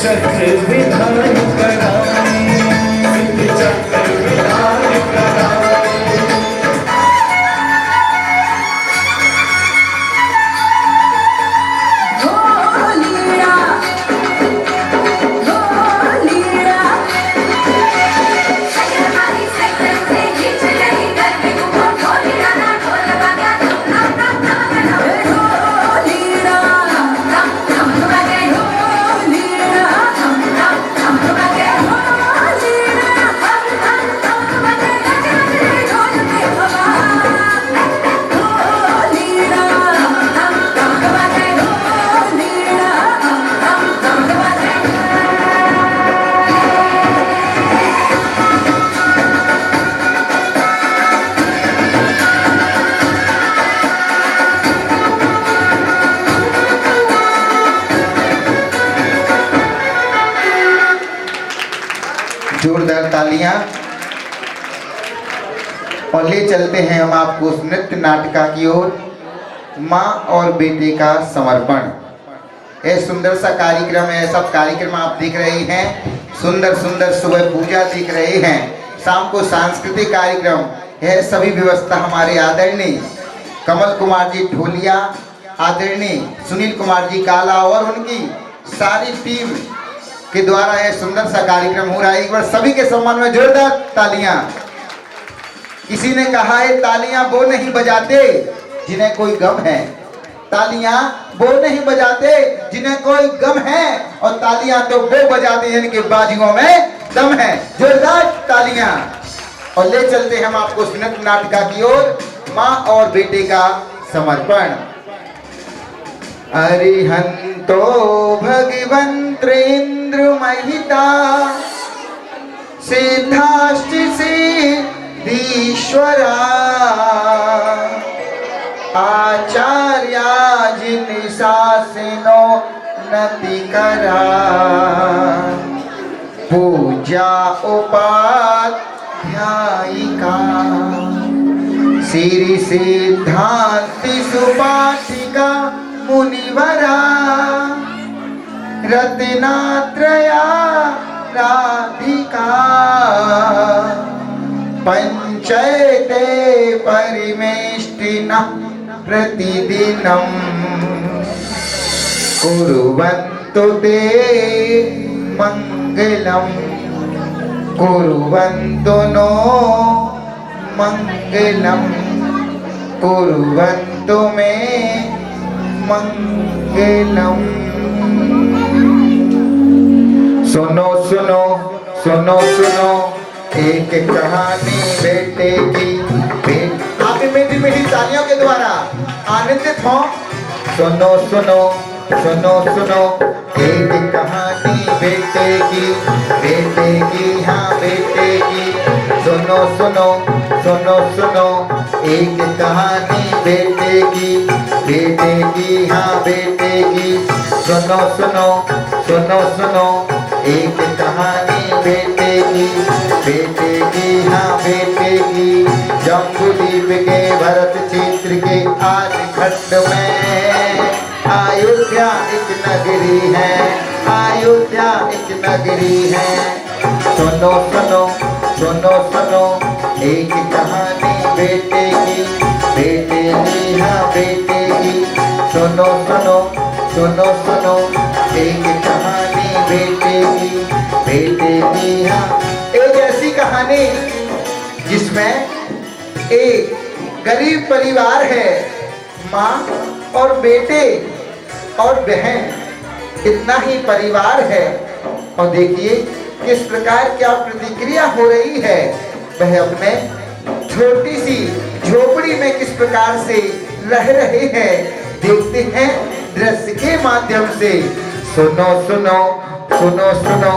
चक्र विधान कराए, सिद्धि चक्र विधान कराए। जोरदार तालियां। और ले चलते हैं हम आपको उस नृत्य नाटिका की ओर, माँ और बेटे का समर्पण। यह सुंदर सा कार्यक्रम है, सब कार्यक्रम आप देख रहे हैं, सुंदर सुंदर सुबह पूजा देख रहे हैं, शाम को सांस्कृतिक कार्यक्रम, यह सभी व्यवस्था हमारे आदरणीय कमल कुमार जी ढोलिया, आदरणीय सुनील कुमार जी काला और उनकी सारी टीम के द्वारा यह सुंदर सा कार्यक्रम हो रहा है। एक बार सभी के सम्मान में जोरदार तालियां। किसी ने कहा है तालियां वो नहीं बजाते जिन्हें कोई गम है, तालियां वो नहीं बजाते जिन्हें कोई गम है, और तालियां तो वो बजाते हैं जिनके बाजुओं में दम है। जोरदार तालियां। और ले चलते हैं हम आपको उस नृत्य नाटिका की ओर, माँ और बेटे का समर्पण। अरिहंतो भगवंत्रेन्द्र महिता सिद्धाश्च सिद्धीश्वरा आचार्या जिन शासनो नतिकरा पूजा उपाध्यायिका श्री सिद्धांति सुपाठिका मुनिवरा रत्नात्रया राधिका पंचैते परिमेष्टिनः प्रतिदिनम् कुर्वन्तु ते मंगलम् कुर्वन्तु नो मंगलम् कुर्वन्तु मे मंगलम्। सुनो सुनो सुनो सुनो एक कहानी बेटे की, आप मीठी मीठी तालियों के द्वारा आनंदित हो। सुनो सुनो सुनो सुनो एक कहानी बेटे की, हाँ बेटे की। सुनो सुनो सुनो सुनो एक कहानी बेटे की, हाँ बेटे की। सुनो सुनो सुनो सुनो एक कहानी बेटे की, हाँ बेटे की। जम्बूद्वीप के भरत क्षेत्र के आदि खंड में अयोध्या एक नगरी है, अयोध्या एक नगरी है। सुनो सुनो सुनो सुनो एक कहानी बेटे की, हाँ बेटे की। सुनो सुनो सुनो सुनो एक कहानी बेटे की, हाँ। एक ऐसी कहानी जिसमें एक गरीब परिवार है, माँ और बेटे और बहन, इतना ही परिवार है। और देखिए किस प्रकार क्या प्रतिक्रिया हो रही है, वह अपने छोटी सी झोपड़ी में किस प्रकार से रह रहे हैं, देखते हैं दृश्य के माध्यम से। सुनो सुनो सुनो सुनो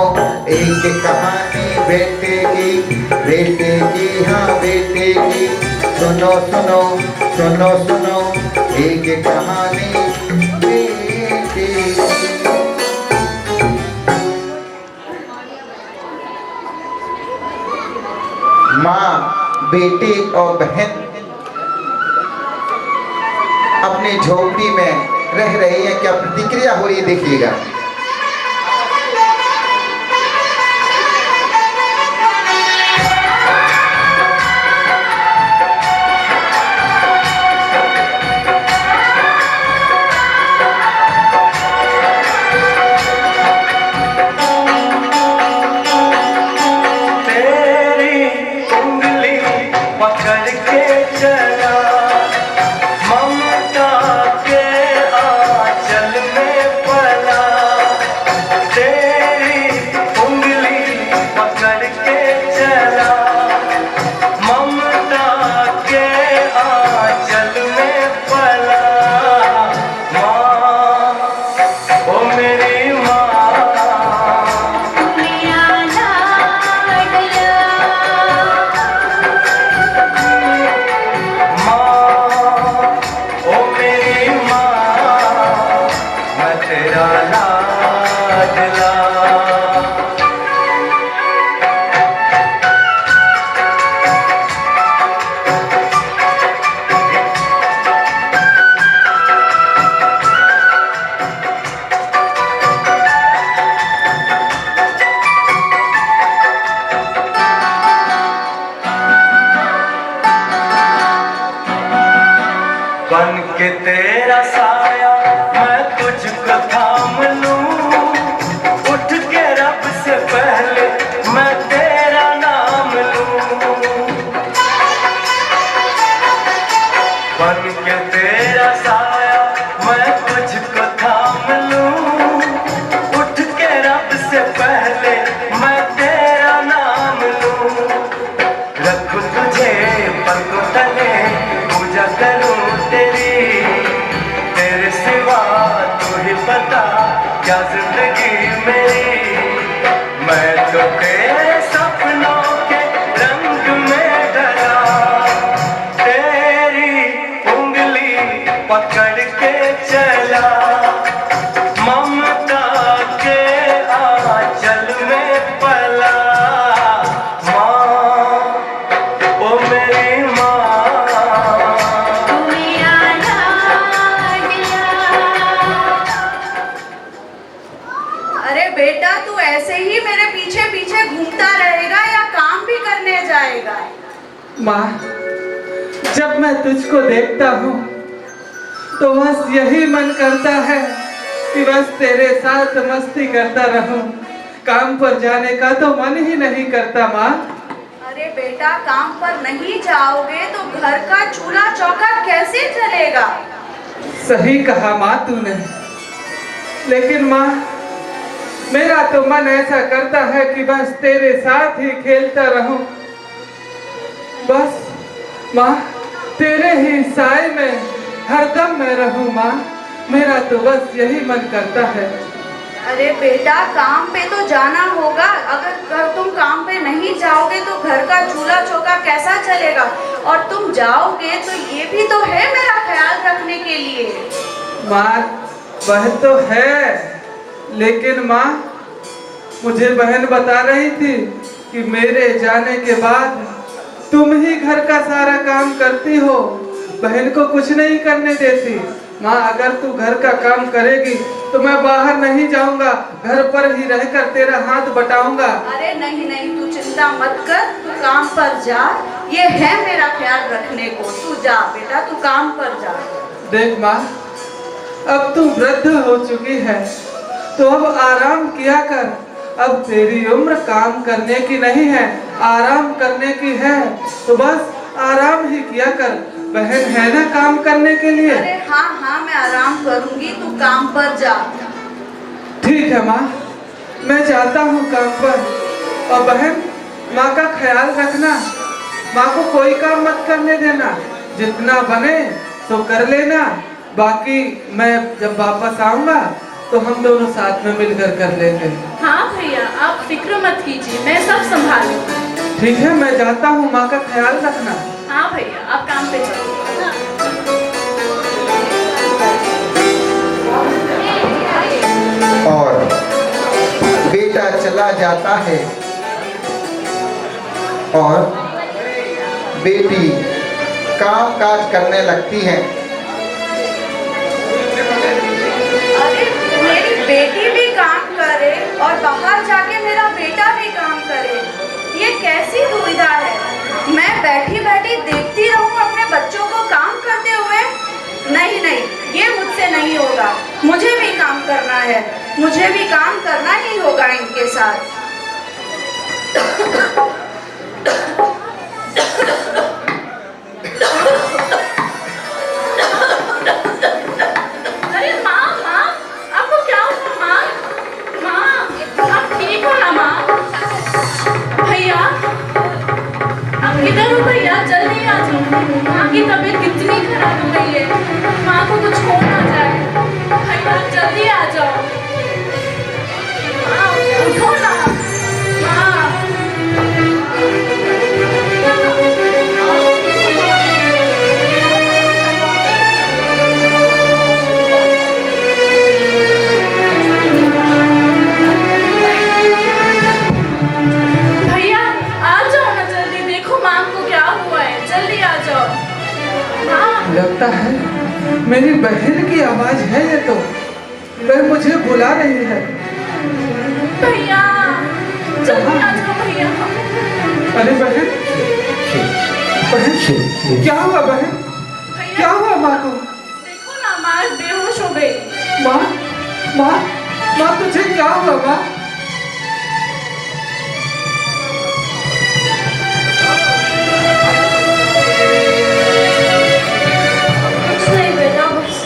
एक कहानी बेटे की, हाँ बेटे की। सुनो सुनो सुनो सुनो एक कहानी बेटे की। माँ, बेटे और बहन अपने झोपड़ी में रह रहे हैं, क्या प्रतिक्रिया हो रही है देखिएगा। तेरा लाडला। बन के तेरा साया मैं तुझको थाम लूं, उठ के रब से पहले मैं तेरा नाम लूं। बन के तेरा साया मैं तुझको थाम लूं, उठ के रब से पहले मैं तेरा नाम लूं। रखूं तुझे पलकों तले, पूजा करूं तेरे सिवा तू ही बता क्या जिंदगी मेरी। मैं तो तेरे सपनों के रंग में ढला, तेरी उंगली पकड़ के चला। ममता के आंचल में पला, माँ ओ मेरी माँ। बेटा तू ऐसे ही मेरे पीछे पीछे घूमता रहेगा या काम भी करने जाएगा? माँ, जब मैं तुझको देखता हूँ तो बस यही मन करता है कि बस तेरे साथ मस्ती करता रहूं। काम पर जाने का तो मन ही नहीं करता माँ। अरे बेटा, काम पर नहीं जाओगे तो घर का चूल्हा चौका कैसे चलेगा? सही कहा माँ तूने, लेकिन माँ मेरा तो मन ऐसा करता है कि बस तेरे साथ ही खेलता रहूं। बस माँ तेरे ही साए में हरदम मैं रहूं माँ, मेरा तो बस यही मन करता है। अरे बेटा, काम पे तो जाना होगा। अगर तुम काम पे नहीं जाओगे तो घर का चूल्हा चौका कैसा चलेगा? और तुम जाओगे तो ये भी तो है मेरा ख्याल रखने के लिए। माँ वह तो है, लेकिन माँ मुझे बहन बता रही थी कि मेरे जाने के बाद तुम ही घर का सारा काम करती हो, बहन को कुछ नहीं करने देती। माँ अगर तू घर का काम करेगी तो मैं बाहर नहीं जाऊंगा, घर पर ही रहकर तेरा हाथ बटाऊंगा। अरे नहीं नहीं, तू चिंता मत कर, तू काम पर जा, ये है मेरा ख्याल रखने को। तू जा बेटा, तू काम पर जा। देख माँ, अब तू वृद्ध हो चुकी है तो अब आराम किया कर। अब तेरी उम्र काम करने की नहीं है, आराम करने की है, तो बस आराम ही किया कर। बहन है ना काम करने के लिए। अरे हाँ हाँ, मैं आराम करूंगी, तू काम पर जा। ठीक है माँ, मैं जाता हूँ काम पर। और बहन माँ का ख्याल रखना, माँ को कोई काम मत करने देना, जितना बने तो कर लेना, बाकी मैं जब वापस आऊंगा तो हम दोनों साथ में मिलकर कर लेंगे। हाँ भैया, आप फिक्र मत कीजिए, मैं सब संभालूंगी। ठीक है, मैं जाता हूँ, माँ का ख्याल रखना। हाँ भैया, आप काम पे चलो। और बेटा चला जाता है और बेटी काम काज करने लगती है। अरे मेरी बेटी भी काम करे और बाहर जाके मेरा बेटा भी काम करे, ये कैसी दुविधा है? मैं बैठी बैठी देखती रहूं अपने बच्चों को काम करते हुए? नहीं नहीं, ये मुझसे नहीं होगा, मुझे भी काम करना है, मुझे भी काम करना ही होगा इनके साथ। अरे माँ, माँ, आपको क्या हुआ माँ? माँ, आप ठीक हो ना माँ? भैया, आप किधर हो भैया? जल्दी आ जाओ, माँ की तबीयत कितनी खराब हो गई है, माँ को कुछ हो ना जाए। भैया जल्दी आ जाओ, माँ उठो ना। बुला रही है। भैया जल्दी आ जाओ भैया। अरे बहन, बहन क्या हुआ बहन? भैया क्या हुआ माँ को? देखो ना माँ बेहोश हो गई। माँ, माँ, माँ तुझे क्या हुआ माँ? कुछ नहीं बेटा, बस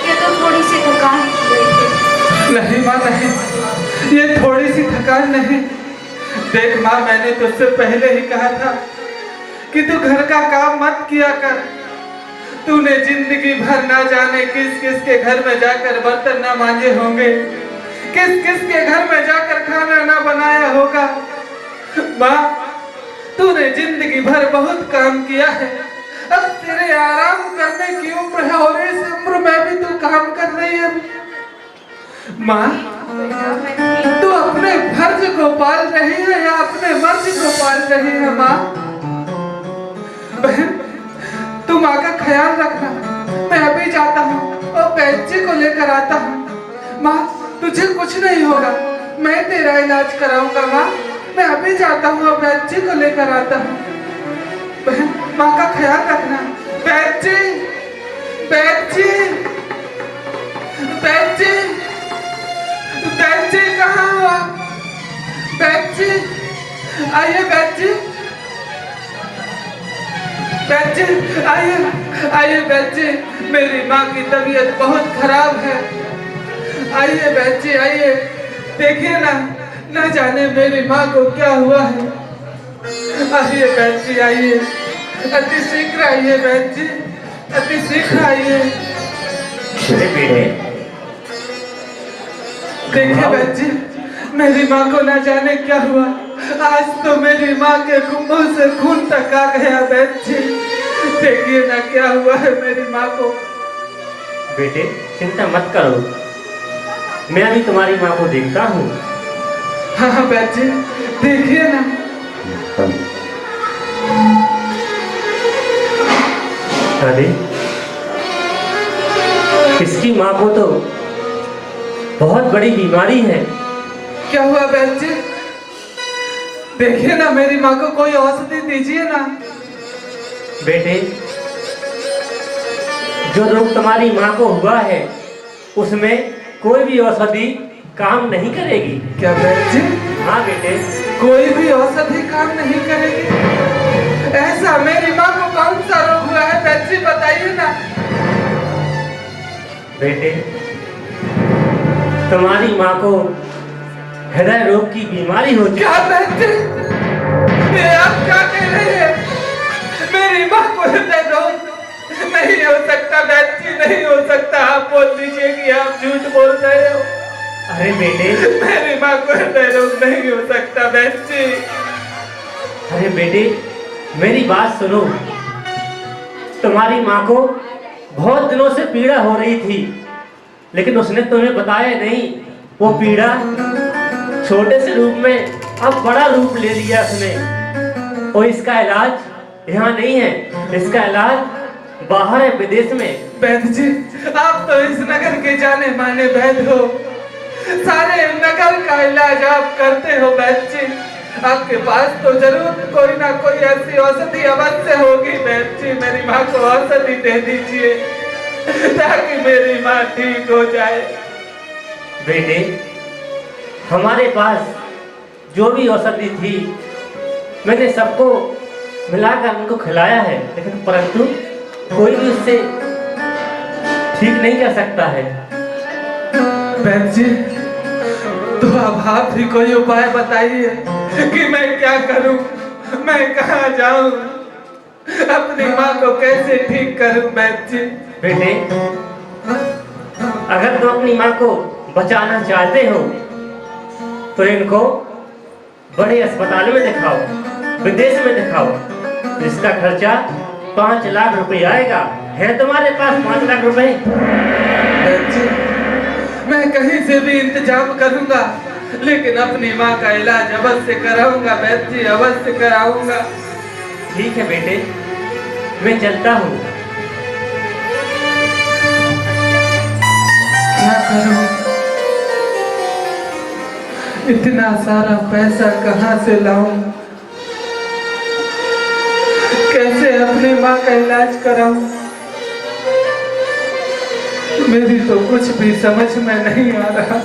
ये तो थोड़ी सी थकान हो गई थी। नहीं माँ नहीं, ये थोड़ी सी थकान नहीं। देख माँ, मैंने तुझसे पहले ही कहा था कि तू घर का काम मत किया कर। तूने जिंदगी भर ना जाने किस किस के घर में जाकर बर्तन ना मांजे होंगे, किस किस के घर में जाकर खाना ना बनाया होगा। माँ, तूने जिंदगी भर बहुत काम किया है, अब तेरे आराम करने की उम्र है और इस उम्र में भी तू काम कर रही है। माँ, तू अपने फर्ज को पाल रही है या अपने मर्ज को पाल रही है? माँ, बहन तू माँ का ख्याल रखना, मैं अभी जाता हूँ और बच्चे को लेकर आता हूँ। माँ, तुझे कुछ नहीं होगा, मैं तेरा इलाज कराऊंगा। माँ, मैं अभी जाता हूँ और बच्चे को लेकर आता हूँ। बहन, माँ का ख्याल रखना। बच्चे, बच्चे, बच्चे, बच्चे कहाँ हुआ? बच्चे, आइए बच्चे, बच्चे आइए, आइए बच्चे, मेरी माँ की तबीयत बहुत खराब है। आइए बच्चे आइए, देखिए ना, न जाने मेरी माँ को क्या हुआ है। आइए बच्चे आइए, अति शीघ्र आइए बच्चे, अति शीघ्र आइए। देखिए बच्चे, मेरी माँ को न जाने क्या हुआ, आज तो मेरी माँ के मुंह से खून तक आ गया। बच्चे देखिए ना क्या हुआ है मेरी माँ को। बेटे चिंता मत करो, मैं अभी तुम्हारी माँ को देखता हूँ। हाँ हाँ बच्चे, देखिए ना। अरे इसकी माँ को तो बहुत बड़ी बीमारी है। क्या हुआ बच्चे? देखिए ना, मेरी माँ को कोई औषधि दीजिए ना। बेटे जो रोग तुम्हारी माँ को हुआ है उसमें कोई भी औषधि काम नहीं करेगी। क्या बच्चे? हाँ बेटे, कोई भी औषधि काम नहीं करेगी? ऐसा मेरी माँ को कौन सा रोग हुआ है बच्चे, बताइए ना। बेटे तुम्हारी माँ को हृदय रोग की बीमारी हो चुकी क्या बच्चे? ये आप क्या कह रहे हैं? मेरी माँ को हृदय रोग नहीं हो सकता बच्चे, नहीं हो सकता। आप बोल दीजिए कि आप झूठ बोल रहे हो। अरे बेटे, मेरी माँ को हृदय रोग नहीं हो सकता बच्चे। अरे बेटे मेरी बात सुनो, तुम्हारी माँ को बहुत दिनों से पीड़ा हो रही थी, लेकिन उसने तुम्हें बताया नहीं। वो पीड़ा छोटे से रूप में अब बड़ा रूप ले लिया उसने, और इसका इलाज यहाँ नहीं है, इसका इलाज बाहर है, विदेश में। वैद्य जी, आप तो इस नगर के जाने माने वैद्य हो, सारे नगर का इलाज आप करते हो वैद्य जी। आपके पास तो जरूर कोई ना कोई ऐसी औषधि अवश्य होगी वैद्य जी। मेरी माँ को औषधि दे दीजिए ताकि मेरी माँ ठीक हो जाए। बेटे हमारे पास जो भी औषधि थी मैंने सबको मिलाकर उनको खिलाया है, लेकिन परंतु कोई भी उससे ठीक नहीं कर सकता है। वैद्य जी, तो अब आप भी कोई उपाय बताइए कि मैं क्या करूं, मैं कहाँ जाऊं, अपनी माँ को कैसे ठीक करूं वैद्य जी। बेटे अगर तुम अपनी माँ को बचाना चाहते हो तो इनको बड़े अस्पताल में दिखाओ, विदेश में दिखाओ, जिसका खर्चा 5 लाख रुपए आएगा। है तुम्हारे पास 5 लाख रुपए? मैं कहीं से भी इंतजाम करूंगा, लेकिन अपनी माँ का इलाज अवश्य कराऊंगा वैद्य जी, अवश्य कराऊंगा। ठीक है बेटे, मैं चलता हूँ। क्या करूं? इतना सारा पैसा कहाँ से लाऊं? कैसे अपनी माँ का इलाज कराऊं? मेरी तो कुछ भी समझ में नहीं आ रहा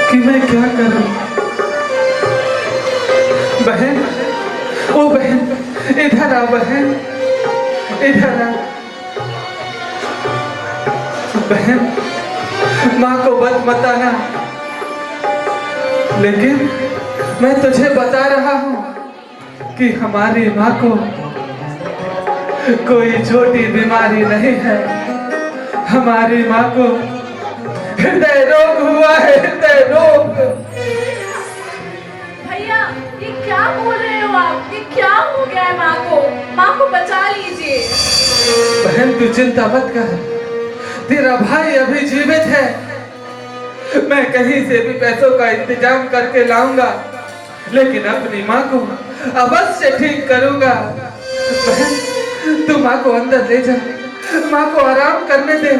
कि मैं क्या करूं। बहन, ओ बहन, इधर आ बहन, इधर आ। बहन, माँ को मत बताना, लेकिन मैं तुझे बता रहा हूँ कि हमारी माँ को कोई छोटी बीमारी नहीं है। हमारी माँ को हृदय रोग हुआ है, हृदय रोग। भैया, ये क्या बोल रहे हो आप? ये क्या हो गया है माँ को? माँ को बचा लीजिए। बहन, तू चिंता मत कर, तेरा भाई अभी जीवित है। मैं कहीं से भी पैसों का इंतजाम करके लाऊंगा, लेकिन अपनी माँ को अवश्य ठीक करूंगा। बहन, तू माँ को अंदर ले जा, माँ को आराम करने दे।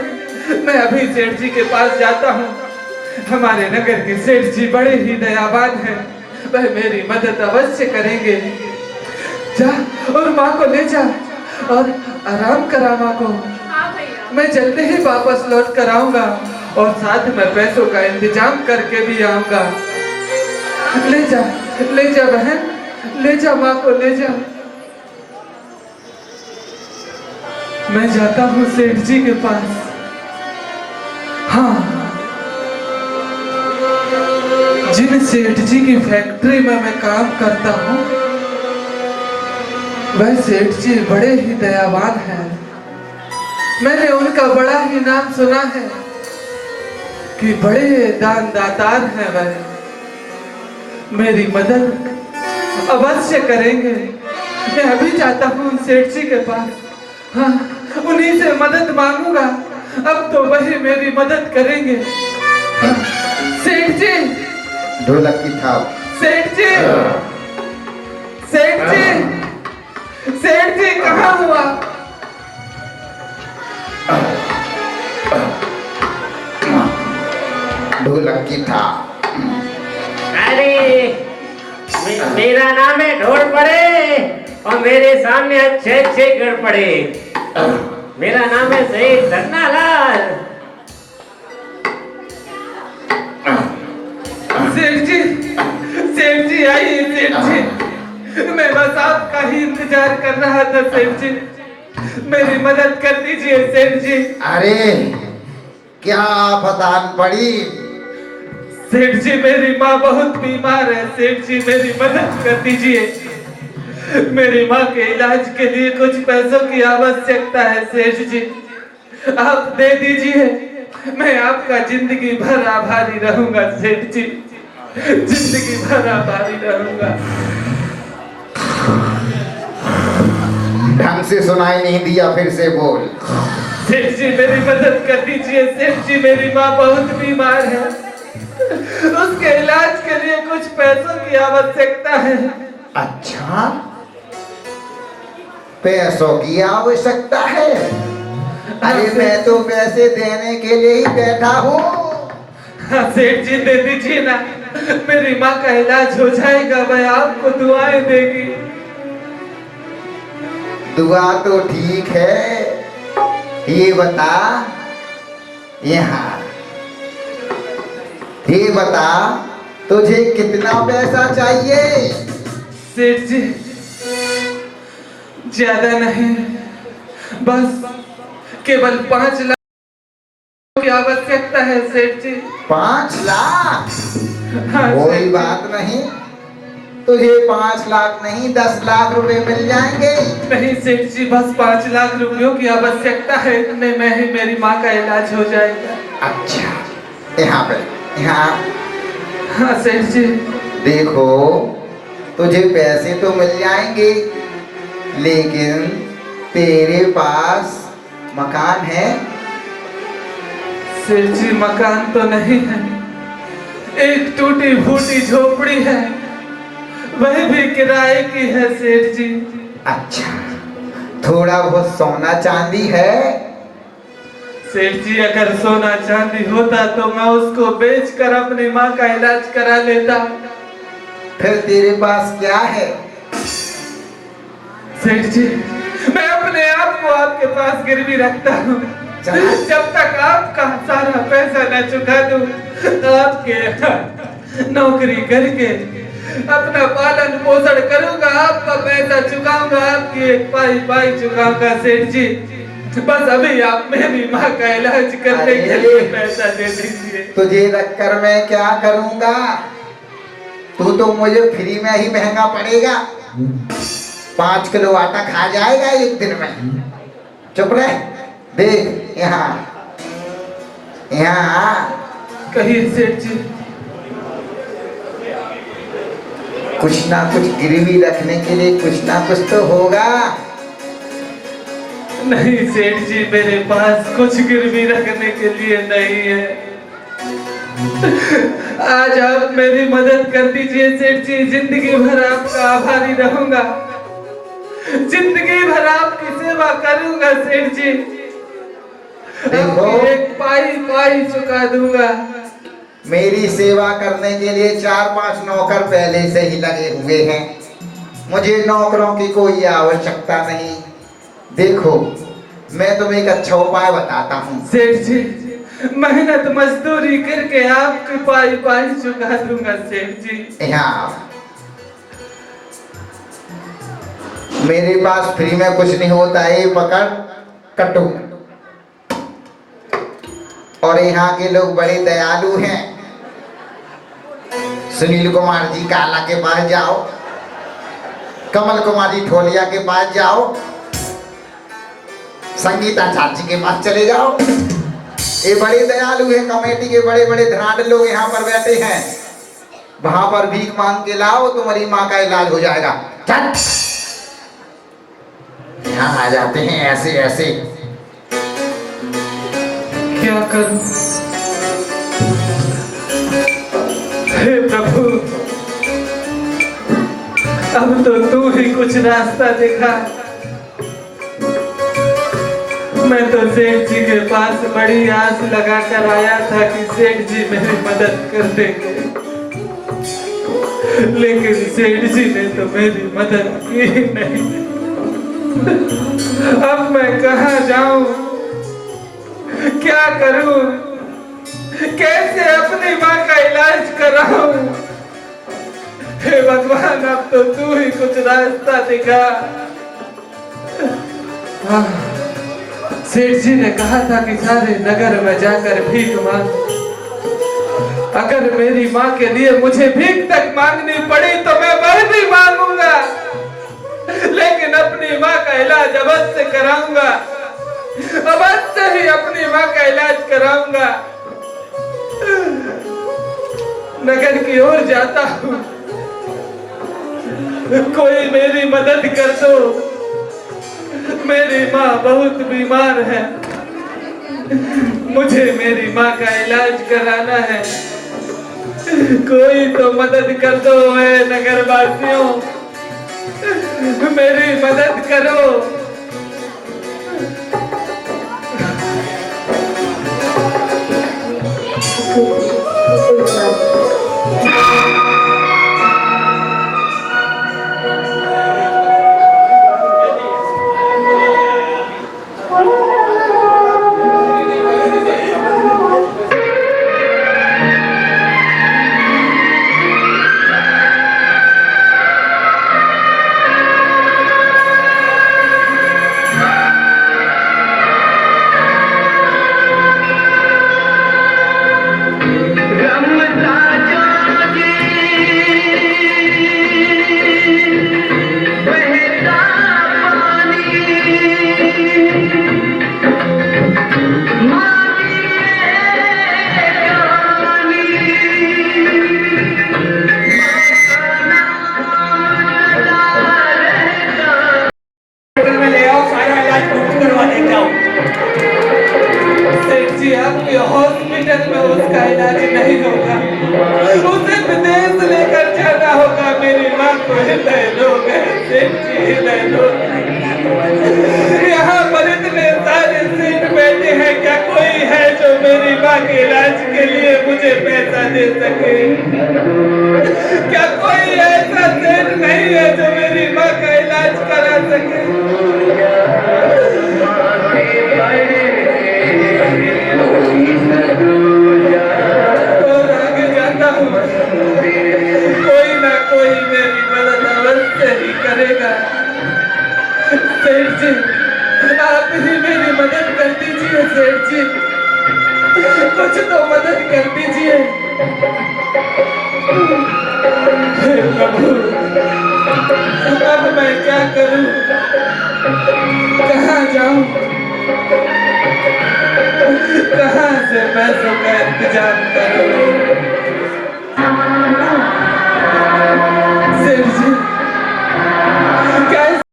मैं अभी सेठ जी के पास जाता हूँ। हमारे नगर के सेठ जी बड़े ही दयावान हैं, वह मेरी मदद अवश्य करेंगे। जा और माँ को ले जा और आराम करा माँ को। हाँ भैया। मैं जल्दी ही वापस लौट कर आऊंगा और साथ में पैसों का इंतजाम करके भी आऊंगा। ले जा बहन, ले जा माँ को, ले जा। मैं जाता हूँ सेठ जी के पास। हाँ, जिन सेठ जी की फैक्ट्री में मैं काम करता हूँ, वह सेठ जी बड़े ही दयावान हैं। मैंने उनका बड़ा ही नाम सुना है कि बड़े दान दातार हैं। वह मेरी मदद अवश्य करेंगे। मैं अभी जाता हूँ सेठ जी के पास। हाँ, उन्हीं से मदद मांगूंगा, अब तो वही मेरी मदद करेंगे। हाँ, सेठ जी, ढोलक की थाप। सेठ जी, सेठ जी, सेठ जी कहाँ हुआ? ढोलक की थाप। अरे मेरा नाम है ढोल पड़े और मेरे सामने अच्छे अच्छे गढ़ पड़े। मेरा नाम है सेठ धन्नालाल। सेठ जी आइए। सेठ जी, मैं बस आपका ही इंतजार कर रहा था। सेठ जी, मेरी मदद कर दीजिए। सेठ जी, अरे क्या आफतान पड़ी? सेठ जी, मेरी माँ बहुत बीमार है। सेठ जी, मेरी मदद कर दीजिए। मेरी माँ के इलाज के लिए कुछ पैसों की आवश्यकता है। सेठ जी, आप दे दीजिए, मैं आपका जिंदगी भर आभारी रहूंगा। सेठ जी, जिंदगी भर आभारी रहूंगा। ढंग से सुनाई नहीं दिया, फिर से बोल। सेठ जी, मेरी मदद कर दीजिए। सेठ जी, मेरी माँ बहुत बीमार है, उसके इलाज के लिए कुछ पैसों की आवश्यकता है। अच्छा, पैसों की आवश्यकता है? अरे मैं तो पैसे देने के लिए ही बैठा हूँ। हाँ सेठ जी, दे दीजिए ना, मेरी माँ का इलाज हो जाएगा, वह आपको दुआएं देगी। दुआ तो ठीक है, ये बता, यहाँ ये बता, तुझे कितना पैसा चाहिए? सेठ जी, ज्यादा नहीं, बस केवल 5 लाख की आवश्यकता है। सेठ जी, 5 लाख? हाँ, कोई बात नहीं, तुझे 5 लाख नहीं 10 लाख रुपए मिल जाएंगे। नहीं सेठ जी, बस 5 लाख रुपयों की आवश्यकता है, इतने में ही मेरी माँ का इलाज हो जाएगा। अच्छा, यहाँ पे, यहाँ। हाँ सेठ जी। देखो, तुझे पैसे तो मिल जाएंगे, लेकिन तेरे पास मकान है? सेठ जी, मकान तो नहीं है, एक टूटी फूटी झोपड़ी है, वह भी किराए की है। सेठ जी। अच्छा, थोड़ा बहुत सोना चांदी है? सेठ जी, अगर सोना चांदी होता तो मैं उसको बेचकर अपनी माँ का इलाज करा लेता। फिर तेरे पास क्या है? सेठ जी, मैं अपने आप को आपके पास गिरवी रखता हूँ। जब तक आपका सारा पैसा न चुका दूं, आपके नौकरी करके अपना पालन पोषण करूंगा, आपका पैसा चुकाऊंगा, आपकी एक पाई पाई चुकाऊंगा। सेठ जी, बस अभी आप मेरी माँ का इलाज करने के लिए पैसा दे दीजिए। तुझे रखकर मैं क्या करूंगा? तू तो मुझे फ्री में ही महंगा पड़ेगा। 5 किलो आटा खा जाएगा एक दिन में। चुप रह। देख यहाँ यहाँ कहिए सेठ जी। कुछ ना कुछ गिरवी रखने के लिए कुछ ना कुछ तो होगा। नहीं सेठ जी, मेरे पास कुछ गिरवी रखने के लिए नहीं है। आज आप मेरी मदद कर दीजिए सेठ जी, जिंदगी भर आपका आभारी रहूंगा, जिंदगी भर आपकी सेवा करूंगा सेठ जी। देखो, एक पाई पाई चुका दूंगा। मेरी सेवा करने के लिए 4-5 नौकर पहले से ही लगे हुए हैं। मुझे नौकरों की कोई आवश्यकता नहीं। देखो, मैं तुम्हें एक अच्छा उपाय बताता हूँ। सेठ जी, मेहनत मजदूरी करके आपकी पाई पाई चुका दूंगा सेठ जी। यहाँ मेरे पास फ्री में कुछ नहीं होता है। पकड़ कटो। और यहाँ के लोग बड़े दयालु हैं। सुनील कुमार जी काला के पास जाओ, कमल कुमारी ठोलिया के पास जाओ, संगीता चाची के पास चले जाओ। ये बड़े दयालु हैं। कमेटी के बड़े बड़े धनाढ़ लोग यहाँ पर बैठे हैं। वहां पर भीख मांग के लाओ, तुम्हारी माँ का इलाज हो जाएगा। चल, यहाँ आ जाते हैं ऐसे ऐसे। क्या करूं? हे प्रभु, अब तो तू ही कुछ रास्ता दिखा। मैं तो सेठ जी के पास बड़ी आस लगा कर आया था कि सेठ जी मेरी मदद कर देंगे, लेकिन सेठ जी ने तो मेरी मदद की ही नहीं। अब मैं कहाँ जाऊं, क्या करूं, कैसे अपनी माँ का इलाज कराऊं? हे भगवान, अब तो तू ही कुछ रास्ता दिखा। सेठ जी ने कहा था कि सारे नगर में जाकर भीख मांग। अगर मेरी माँ के लिए मुझे भीख तक मांगनी पड़ी तो मैं वह भी मांगूंगा, लेकिन अपनी माँ का इलाज अवश्य कराऊंगा, अवश्य ही अपनी माँ का इलाज कराऊंगा। नगर की ओर जाता हूँ, कोई मेरी मदद कर दो। मेरी माँ बहुत बीमार है, मुझे मेरी माँ का इलाज कराना है। कोई तो मदद कर दो है नगर वासियों, मेरी मदद करो। हॉस्पिटल में उसका इलाज नहीं होगा, उसे विदेश लेकर जाना होगा। मेरी माँ को हृदय रोग है, हृदय रोग। यहाँ पर इतने सारे सीट पे कहते हैं क्या कोई है जो मेरी माँ के इलाज के लिए मुझे पैसा दे सके? क्या कोई ऐसा सेठ नहीं है जो मेरी माँ का इलाज करा सके? और आगे जाता हूँ, कोई ना कोई मेरी मदद अवश्य ही करेगा। सेठ जी, आप ही मेरी मदद कर दीजिए। सेठ जी, कुछ तो मदद कर दीजिए। हे प्रभु, अब मैं क्या करूं? कहाँ जाऊं? कहाँ से पैसों का इंतजाम करूं? सेठ जी, कैसे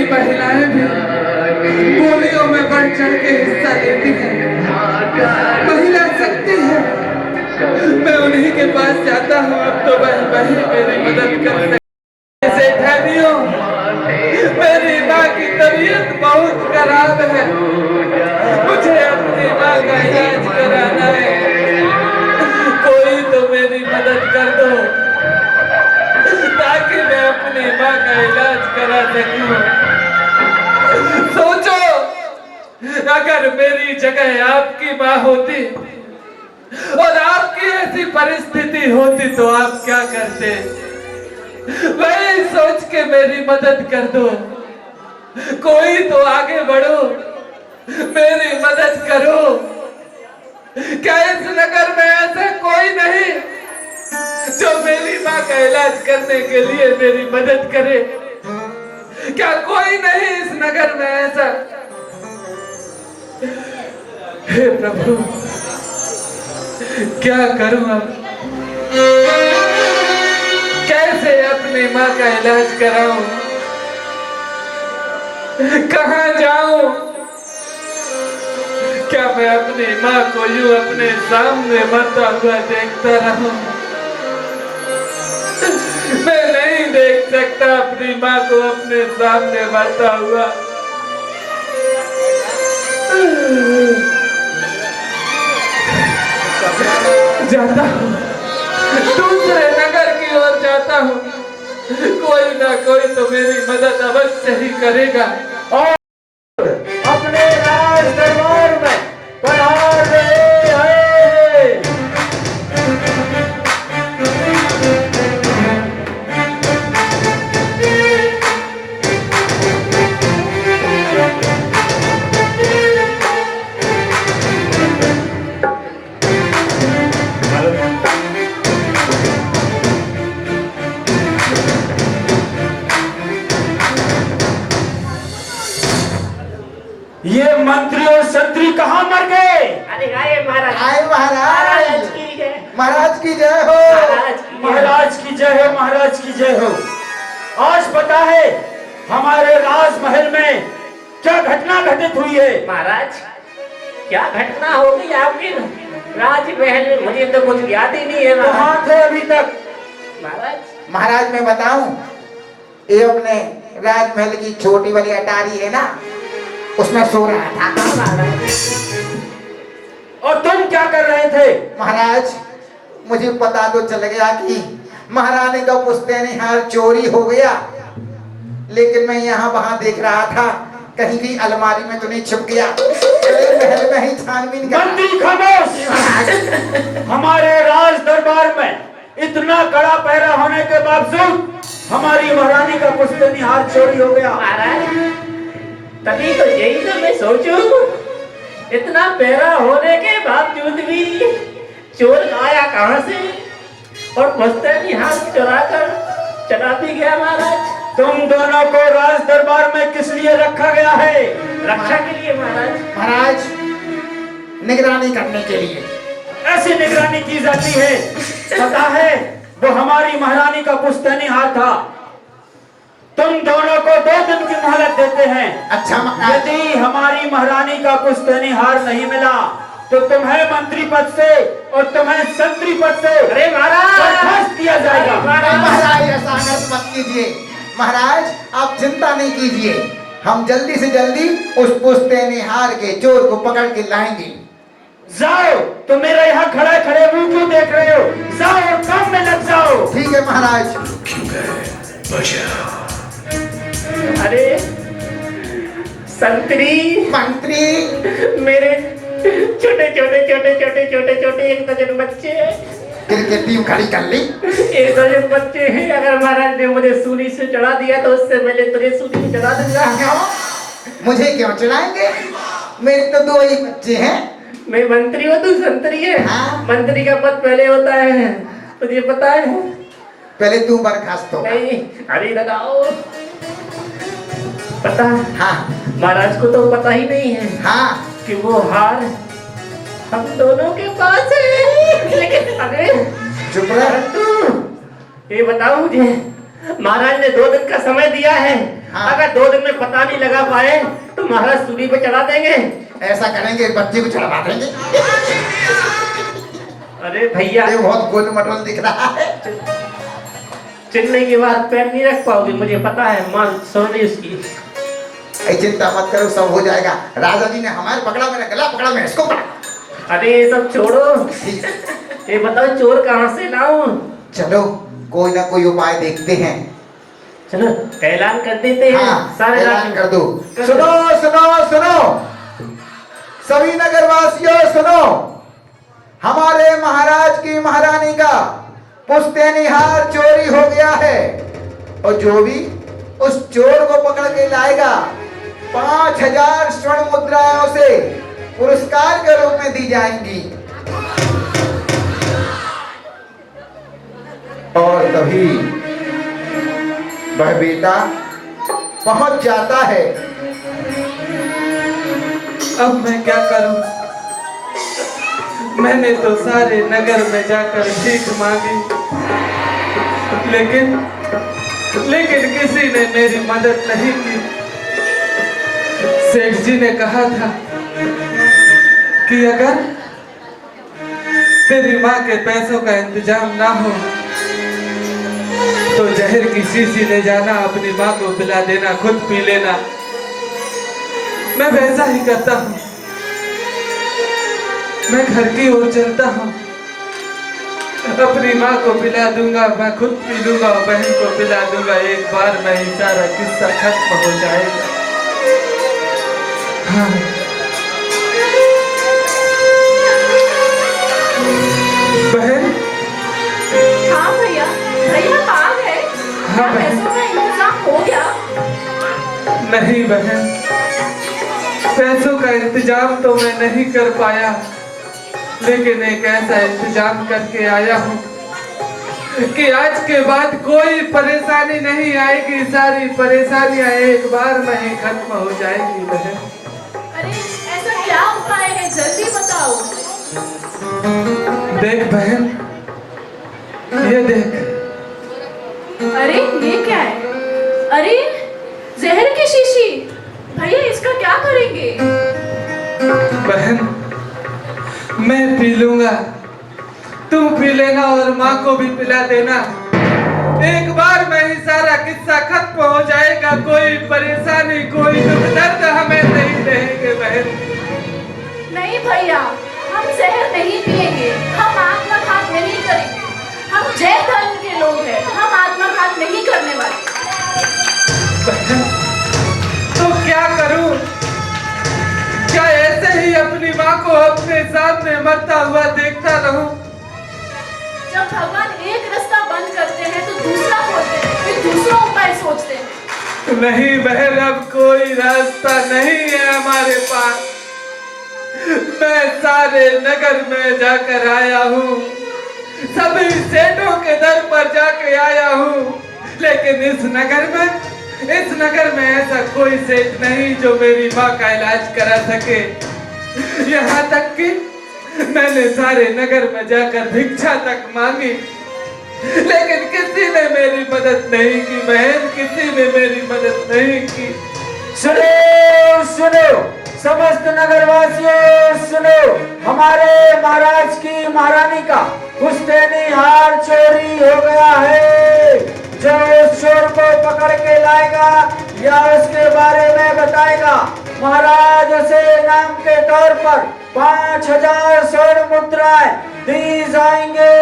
महिलाएं भी बोलियों में बढ़ चढ़ के हिस्सा लेती हैं। महिला शक्ति है। मैं उन्हीं के पास जाता हूँ। अब तो वही मेरी मदद कर सकते। सेठानियों, मेरी माँ की तबीयत बहुत खराब है। मुझे अपनी माँ का इलाज कराना है। कोई तो मेरी मदद कर दो ताकि मैं अपनी माँ का इलाज करा सकूं। सोचो, अगर मेरी जगह आपकी माँ होती और आपकी ऐसी परिस्थिति होती तो आप क्या करते? वही सोच के मेरी मदद कर दो। कोई तो आगे बढ़ो, मेरी मदद करो। क्या इस नगर में ऐसा कोई नहीं जो मेरी माँ का इलाज करने के लिए मेरी मदद करे? क्या कोई नहीं इस नगर में ऐसा? हे प्रभु, क्या करूं अब? कैसे अपनी माँ का इलाज कराऊं? कहाँ जाऊं? क्या मैं अपनी माँ को यूं अपने सामने मरता हुआ देखता रहूं? मैं नहीं देख सकता अपनी माँ को अपने सामने मरता हुआ। जाता हूँ, दूसरे नगर की ओर जाता हूँ। कोई ना कोई तो मेरी मदद अवश्य ही करेगा। और अपने राज दरबार में पधार रहे हैं। ये मंत्री और संतरी कहाँ मर गए? अरे आए महाराज। आए महाराज। की जय। महाराज की जय हो। महाराज की जय। महाराज की जय हो, महाराज की जय हो। आज पता है हमारे राजमहल में क्या घटना घटित हुई है? महाराज, क्या घटना हो गई आपके राजमहल में? मुझे तो कुछ याद ही नहीं है कहाँ महाराज। थे अभी तक? महाराज, महाराज मैं बताऊं, ये अपने राजमहल की छोटी वाली अटारी है ना, उसमें सो रहा था। और तुम क्या कर रहे थे? महाराज, मुझे पता तो चल गया कि महारानी का पुश्तैनी हार चोरी हो गया, लेकिन मैं यहाँ वहां देख रहा था कहीं भी अलमारी में तो नहीं छुप गया। महल में ही छानबीन कर। मंत्री खामोश। हमारे राज दरबार में इतना कड़ा पहरा होने के बावजूद हमारी महारानी का पुश्तैनी हार चोरी हो गया। महाराज, तभी तो यही तो मैं सोचूं, इतना पहरा होने के बावजूद भी चोर आया कहां से और पुश्तैनी हाथ चुरा कर चला भी गया। महाराज, तुम दोनों को राज दरबार में किस लिए रखा गया है? रक्षा के लिए महाराज। महाराज, निगरानी करने के लिए। ऐसी निगरानी की जाती है। पता है वो हमारी महारानी का पुश्तैनी हार था, तुम दोनों को 2 दिन की मोहलत देते हैं। अच्छा महाराज। यदि हमारी महारानी का पुश्तैनीहार नहीं मिला तो तुम्हें मंत्री पद से और तुम्हें संतरी पद से अरे महाराज बर्खास्त किया जाएगा। महाराज ऐसा अनर्थ मत कीजिए। महाराज आप चिंता नहीं कीजिए, हम जल्दी से जल्दी उस पुश्तैनीहार के चोर को पकड़ के लाएंगे। जाओ, तुम मेरे यहाँ खड़े खड़े मुंह क्यों देख रहे हो? जाओ और काम में लग जाओ। ठीक है महाराज। अरे संतरी मंत्री, मेरे छोटे छोटे छोटे छोटे छोटे छोटे 1 दर्जन बच्चे हैं। क्रिकेट टीम खड़ी कर ली। 1 दर्जन बच्चे हैं। अगर महाराज ने मुझे सूली से चढ़ा दिया तो उससे पहले तुझे सूली में चढ़ा दूंगा। मुझे क्यों चढ़ाएंगे? मेरे तो 2 ही बच्चे हैं। मैं मंत्री हूँ, तू संतरी है। हाँ। मंत्री का पद पहले होता है, तुझे पता है? पहले तू बर्खास्त हो। नहीं, अरे लगाओ। पता? हाँ महाराज को तो पता ही नहीं है हाँ। कि वो हार हम दोनों के पास है। लेकिन अरे चुप रह। तू ये बताओ मुझे, महाराज ने 2 दिन का समय दिया है। हाँ। अगर 2 दिन में पता नहीं लगा पाए तो महाराज सूली पे चढ़ा देंगे। ऐसा करेंगे, बच्चे को चढ़वा देंगे। अरे भैया, ये बहुत गोल मटोल दिख रहा है। चिन्ह के बाद पैर नहीं रख पाओगे, मुझे पता है। मां सुन रही उसकी। चिंता मत करो, सब हो जाएगा। राजा जी ने हमारे पकड़ा, मेरा गला पकड़ा, मैं इसको पकड़ा। अरे ये सब छोड़ो, ये बताओ चोर कहाँ से लाऊं? चलो कोई ना कोई उपाय देखते हैं। चलो ऐलान कर देते हैं। हाँ, सारे ऐलान राज्य- कर दो। कर सुनो दो। सुनो सुनो, सभी नगरवासियों सुनो। हमारे महाराज की महारानी का पुश्तैनीहार चोरी हो गया है और जो भी उस चोर को पकड़ के लाएगा 5000 स्वर्ण मुद्राओं से पुरस्कार के रूप में दी जाएंगी। और तभी वह बेटा पहुंच जाता है। अब मैं क्या करूं? मैंने तो सारे नगर में जाकर भीख मांगी, लेकिन किसी ने मेरी मदद नहीं की। सेठ जी ने कहा था कि अगर तेरी माँ के पैसों का इंतजाम ना हो तो जहर की शीशी ले जाना, अपनी माँ को पिला देना, खुद पी लेना। मैं वैसा ही करता हूँ। मैं घर की ओर चलता हूँ, अपनी माँ को पिला दूंगा, मैं खुद पी लूंगा और बहन को पिला दूंगा। एक बार में ही सारा किस्सा खत्म हो जाएगा। हाँ। बहन। हाँ भैया, भैया आ गए। हाँ बहन। पैसों का इंतजाम हो गया? नहीं बहन, पैसों का इंतजाम तो मैं नहीं कर पाया, लेकिन एक ऐसा इंतजाम करके आया हूँ कि आज के बाद कोई परेशानी नहीं आएगी। सारी परेशानियां एक बार में ही खत्म हो जाएगी बहन। अरे ऐसा क्या उपाय है, जल्दी बताओ। देख बहन, ये देख। अरे ये क्या है? अरे जहर की शीशी। भैया इसका क्या करेंगे? बहन मैं पी लूंगा, तुम पी लेना और माँ को भी पिला देना। एक बार में ही सारा किस्सा खत्म हो जाएगा। कोई परेशानी, कोई दुख दर्द हमें नहीं रहेंगे बहन। नहीं भैया, हम जहर नहीं पिएंगे, हम आत्मघात नहीं करेंगे। हम जय धर्म के लोग हैं, हम आत्मघात नहीं करने वाले। बहन तो क्या करूं? क्या ऐसे ही अपनी माँ को अपने सामने मरता हुआ देखता रहूं? जब भगवान एक रास्ता बंद करते हैं तो दूसरा खोलते हैं, फिर दूसरा उपाय सोचते हैं। नहीं बहन, अब कोई रास्ता नहीं है हमारे पास। मैं सारे नगर में जाकर आया हूँ, सभी सेठों के दर पर जाके आया हूँ, लेकिन इस नगर में ऐसा कोई सेठ नहीं जो मेरी माँ का इलाज करा सके। यहाँ तक कि मैंने सारे नगर में जाकर भिक्षा तक मांगी, लेकिन किसी ने मेरी मदद नहीं की बहन, किसी ने मेरी मदद नहीं की। सुनो सुनो समस्त नगरवासियों, सुनो, हमारे महाराज की महारानी का पुश्तैनी हार चोरी हो गया है। जो उस चोर को पकड़ के लाएगा या उसके बारे में बताएगा, महाराज उसे इनाम के तौर पर 5000 स्वर्ण मुद्राएं दी जाएंगे।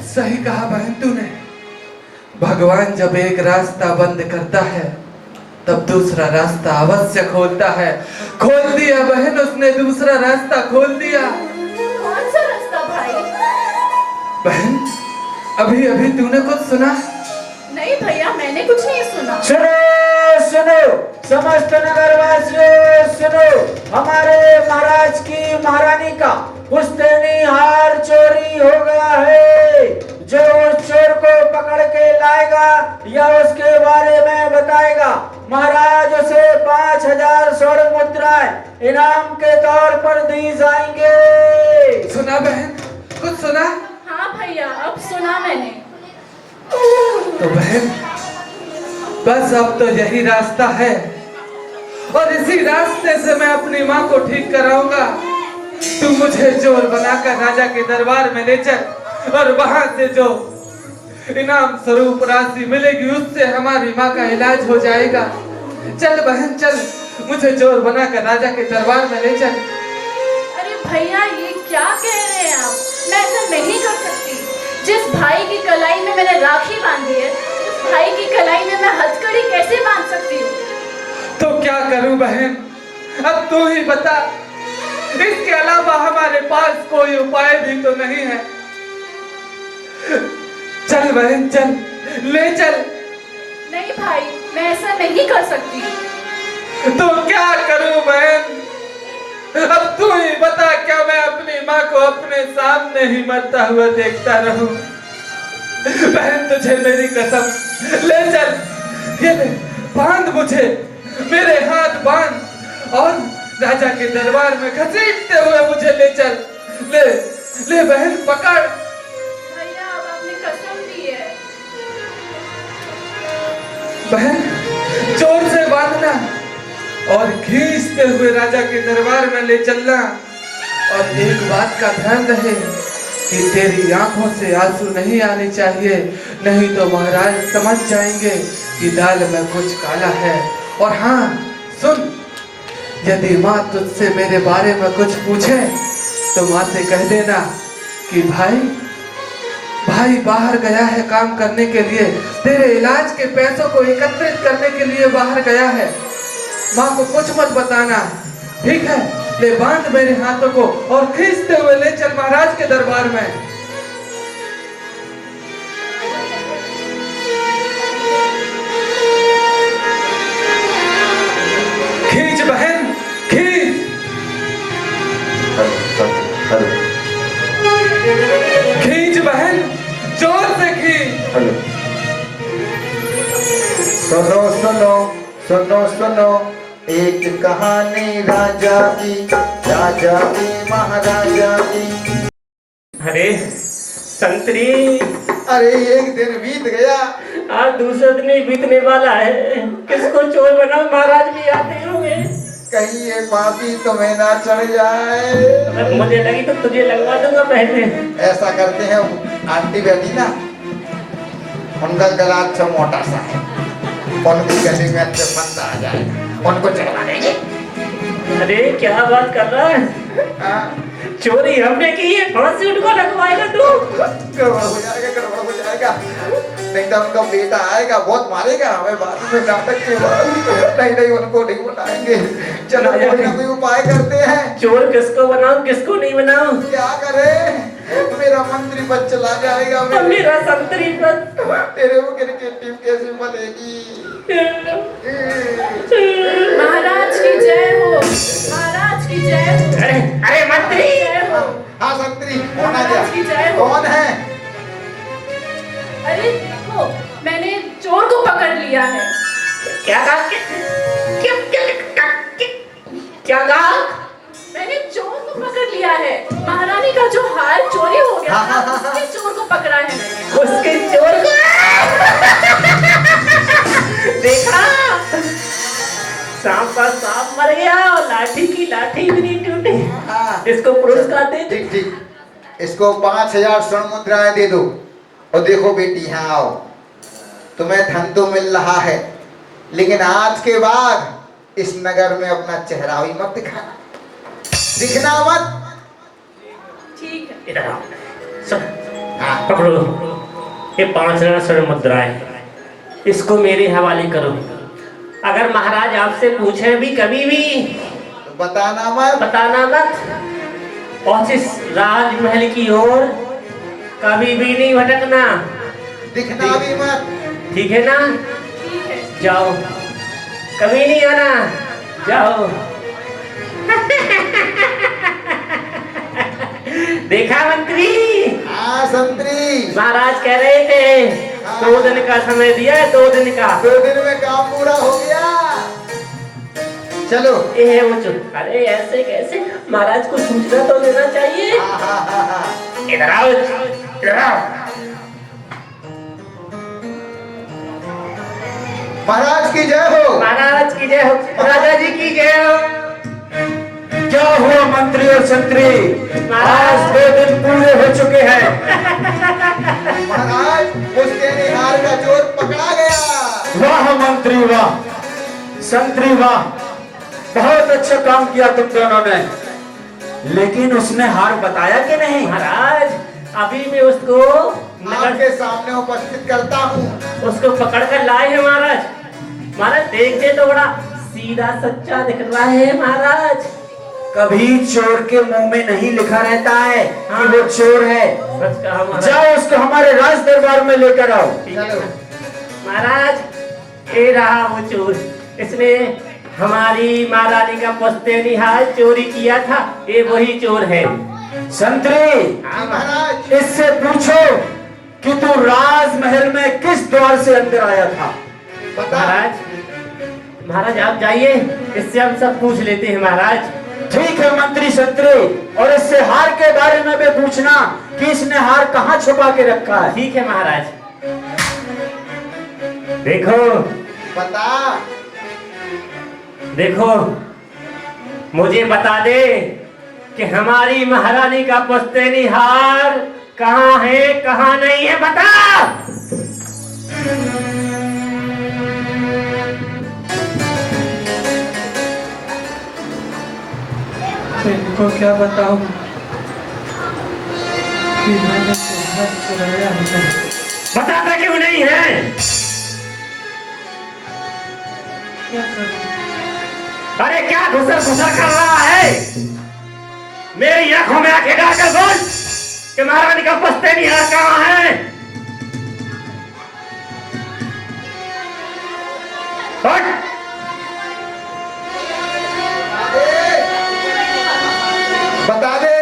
सही कहा बहन तूने। भगवान जब एक रास्ता बंद करता है तब दूसरा रास्ता अवश्य खोलता है। खोल दिया बहन, उसने दूसरा रास्ता खोल दिया। कौन सा रास्ता भाई? बहन अभी अभी तूने कुछ सुना? नहीं भैया, मैंने कुछ नहीं सुना। सुनो सुनो समस्त नगरवासियों, सुनो, हमारे महाराज की महारानी का पुश्तैनी हार चोरी हो गया है। जो उस चोर को पकड़ के लाएगा या उसके बारे में बताएगा, महाराज उसे 5000 स्वर्ण मुद्राएं इनाम के तौर पर दी जाएंगे। सुना बहन, कुछ सुना? हाँ भैया, अब सुना मैंने। तो बहन बस अब तो यही रास्ता है और इसी रास्ते से मैं अपनी माँ को ठीक कराऊंगा। तू मुझे चोर बनाकर राजा के दरबार में ले चल और वहां से जो इनाम स्वरूप राशि मिलेगी उससे हमारी माँ का इलाज हो जाएगा। चल बहन चल, मुझे चोर बनाकर राजा के दरबार में ले चल। अरे भैया, ये क्या कह रहे हैं आप? मैं ऐसा नहीं कर सकती। जिस भाई की कलाई में मैंने राखी बांधी है, उस भाई की कलाई में मैं हथकड़ी कैसे बांध सकती हूँ? तो क्या करूं बहन, अब तू ही बता। इसके अलावा हमारे पास कोई उपाय भी तो नहीं है। चल बहन चल, ले चल। नहीं भाई, मैं ऐसा नहीं कर सकती। तो क्या करूं बहन, अब तू ही बता। क्या मैं अपनी माँ को अपने सामने ही मरता हुआ देखता रहूं? बहन तुझे मेरी कसम, ले चल, ये ले, बांध मुझे, मेरे हाथ बांध और राजा के दरबार में घसीटते हुए मुझे ले चल। ले ले बहन, पकड़। भैया, अब आपने कसम दी है। बहन जोर से बांधना और खींचते हुए राजा के दरबार में ले चलना। और एक बात का ध्यान रहे कि तेरी आंखों से आंसू नहीं आने चाहिए, नहीं तो महाराज समझ जाएंगे कि दाल में कुछ काला है। और हाँ सुन, यदि माँ तुझसे मेरे बारे में कुछ पूछे तो माँ से कह देना कि भाई बाहर गया है काम करने के लिए, तेरे इलाज के पैसों को एकत्रित करने के लिए बाहर गया है। माँ को कुछ मत बताना, ठीक है? ले बांध मेरे हाथों को और खींचते हुए ले चल महाराज के दरबार में। खींच बहन, खींच। खींच बहन, जोर से खींच। सुनो सुनो सुनो सुनो, एक कहानी राजा की महाराजा की। अरे संतरी, अरे एक दिन बीत गया, आज दूसरा दिन ही बीतने वाला है। किसको चोर बनाओ, महाराज भी आते होंगे। कहीं ये फांसी तुम्हें ना चढ़ जाए। अगर मुझे लगी तो तुझे लगवा दूंगा पहले। ऐसा करते हैं, आंटी बैठी ना, उनका गला अच्छा मोटा सा है, उनकी गले में अच्छे फंदा आ जाएगा, उनको चढ़वा देंगे। अरे क्या बात कर रहा है? चोरी हमने की है, फांसी उनको लगवाएगा तू? गड़बड़ हो जाएगा, गड़बड़ हो जाएगा। नहीं तो उनका बेटा आएगा, बहुत मारेगा हमें बाद में नाटक के बाद। नहीं उनको नहीं बनाएंगे। चलो कोई ना कोई उपाय करते हैं। चोर किसको बनाऊं, किसको नहीं बनाऊं? क्या करें? मेरा मंत्री पद चला जाएगा, मेरा संतरी पद। तेरे वो क्रिकेट टीम कैसे बनेगी? महाराज की जय हो, महाराज की जय हो। अरे मंत्री, हाँ संतरी, कौन आ महाराज की जय गया? हो। कौन है? अरे देखो, मैंने चोर को पकड़ लिया है। क्या कहा? क्या कहा? मैंने चोर को पकड़ लिया है। महारानी का जो हार चोरी हो गया था, उसके चोर को पकड़ा है मैंने। उसके चोर को देखा, सांप का सांप मर गया और लाठी की लाठी भी नहीं टूटी। इसको पुरस्कार दे दे। ठीक ठीक, इसको 5000 स्वर्ण मुद्राएं दे दो। और देखो बेटी, यहाँ आओ, तुम्हें धन तो मिल रहा है, लेकिन आज के बाद इस नगर में अपना चेहरा भी मत दिखाना, दिखना मत। ठीक है। इधर आओ, सब पकड़ो ये 5000 स्वर्ण मुद्राएं, इसको मेरे हवाले करो। अगर महाराज आपसे पूछे भी कभी भी तो बताना मत, और इस राजमहल की ओर कभी भी नहीं भटकना, दिखना भी मत। ठीक है ना? ठीक है। जाओ, कभी नहीं आना, जाओ। देखा मंत्री? हाँ संतरी, महाराज कह रहे थे 2 दिन का समय दिया है, 2 दिन का। 2 दिन में काम पूरा हो गया। चलो। ये वो चुप। अरे ऐसे कैसे, महाराज को सूचना तो देना चाहिए। इधर आओ, इधर आओ। महाराज की जय हो। महाराज की जय हो, राजा जी की जय हो। क्या हुआ मंत्री और संतरी? आज 2 दिन पूरे हो चुके हैं। महाराज, उसके निहार का चोर पकड़ा गया। वाह मंत्री वाह, संतरी वाह, बहुत अच्छा काम किया तुम दोनों ने। लेकिन उसने हार बताया कि नहीं? महाराज अभी मैं उसको नगर आपके सामने उपस्थित करता हूँ। उसको पकड़ कर लाए हैं महाराज। महाराज देखते तो बड़ा सीधा सच्चा दिख रहा है महाराज। कभी चोर के मुंह में नहीं लिखा रहता है हाँ। कि वो चोर है। सच कहा महाराज। जाओ उसको हमारे राज दरबार में लेकर आओ। ठीक है महाराज, ये रहा वो चोर। इसने हमारी महारानी का पुश्तैनी हार चोरी किया था, ये वही चोर है। संतरी, हाँ महाराज, इससे पूछो कि तू राजमहल में किस द्वार से अंदर आया था। बता। महाराज आप जाइए, इससे हम सब पूछ लेते हैं महाराज। ठीक है मंत्री संतरी, और इससे हार के बारे में भी पूछना कि इसने हार कहाँ छुपा के रखा है। ठीक है महाराज। देखो बता। देखो, मुझे बता दे कि हमारी महारानी का पुश्तैनी हार कहाँ है, कहाँ नहीं है, बता। इनको क्या बताऊं कि मैंने तुम्हारा चुराया है। बताता क्यों नहीं है? क्या करूं? अरे क्या घुसर घुसर कर रहा है? मेरी आंखों में आंखें डालकर बोल कि महारानी का पुश्तैनी हार कहाँ है? हट! बता दे,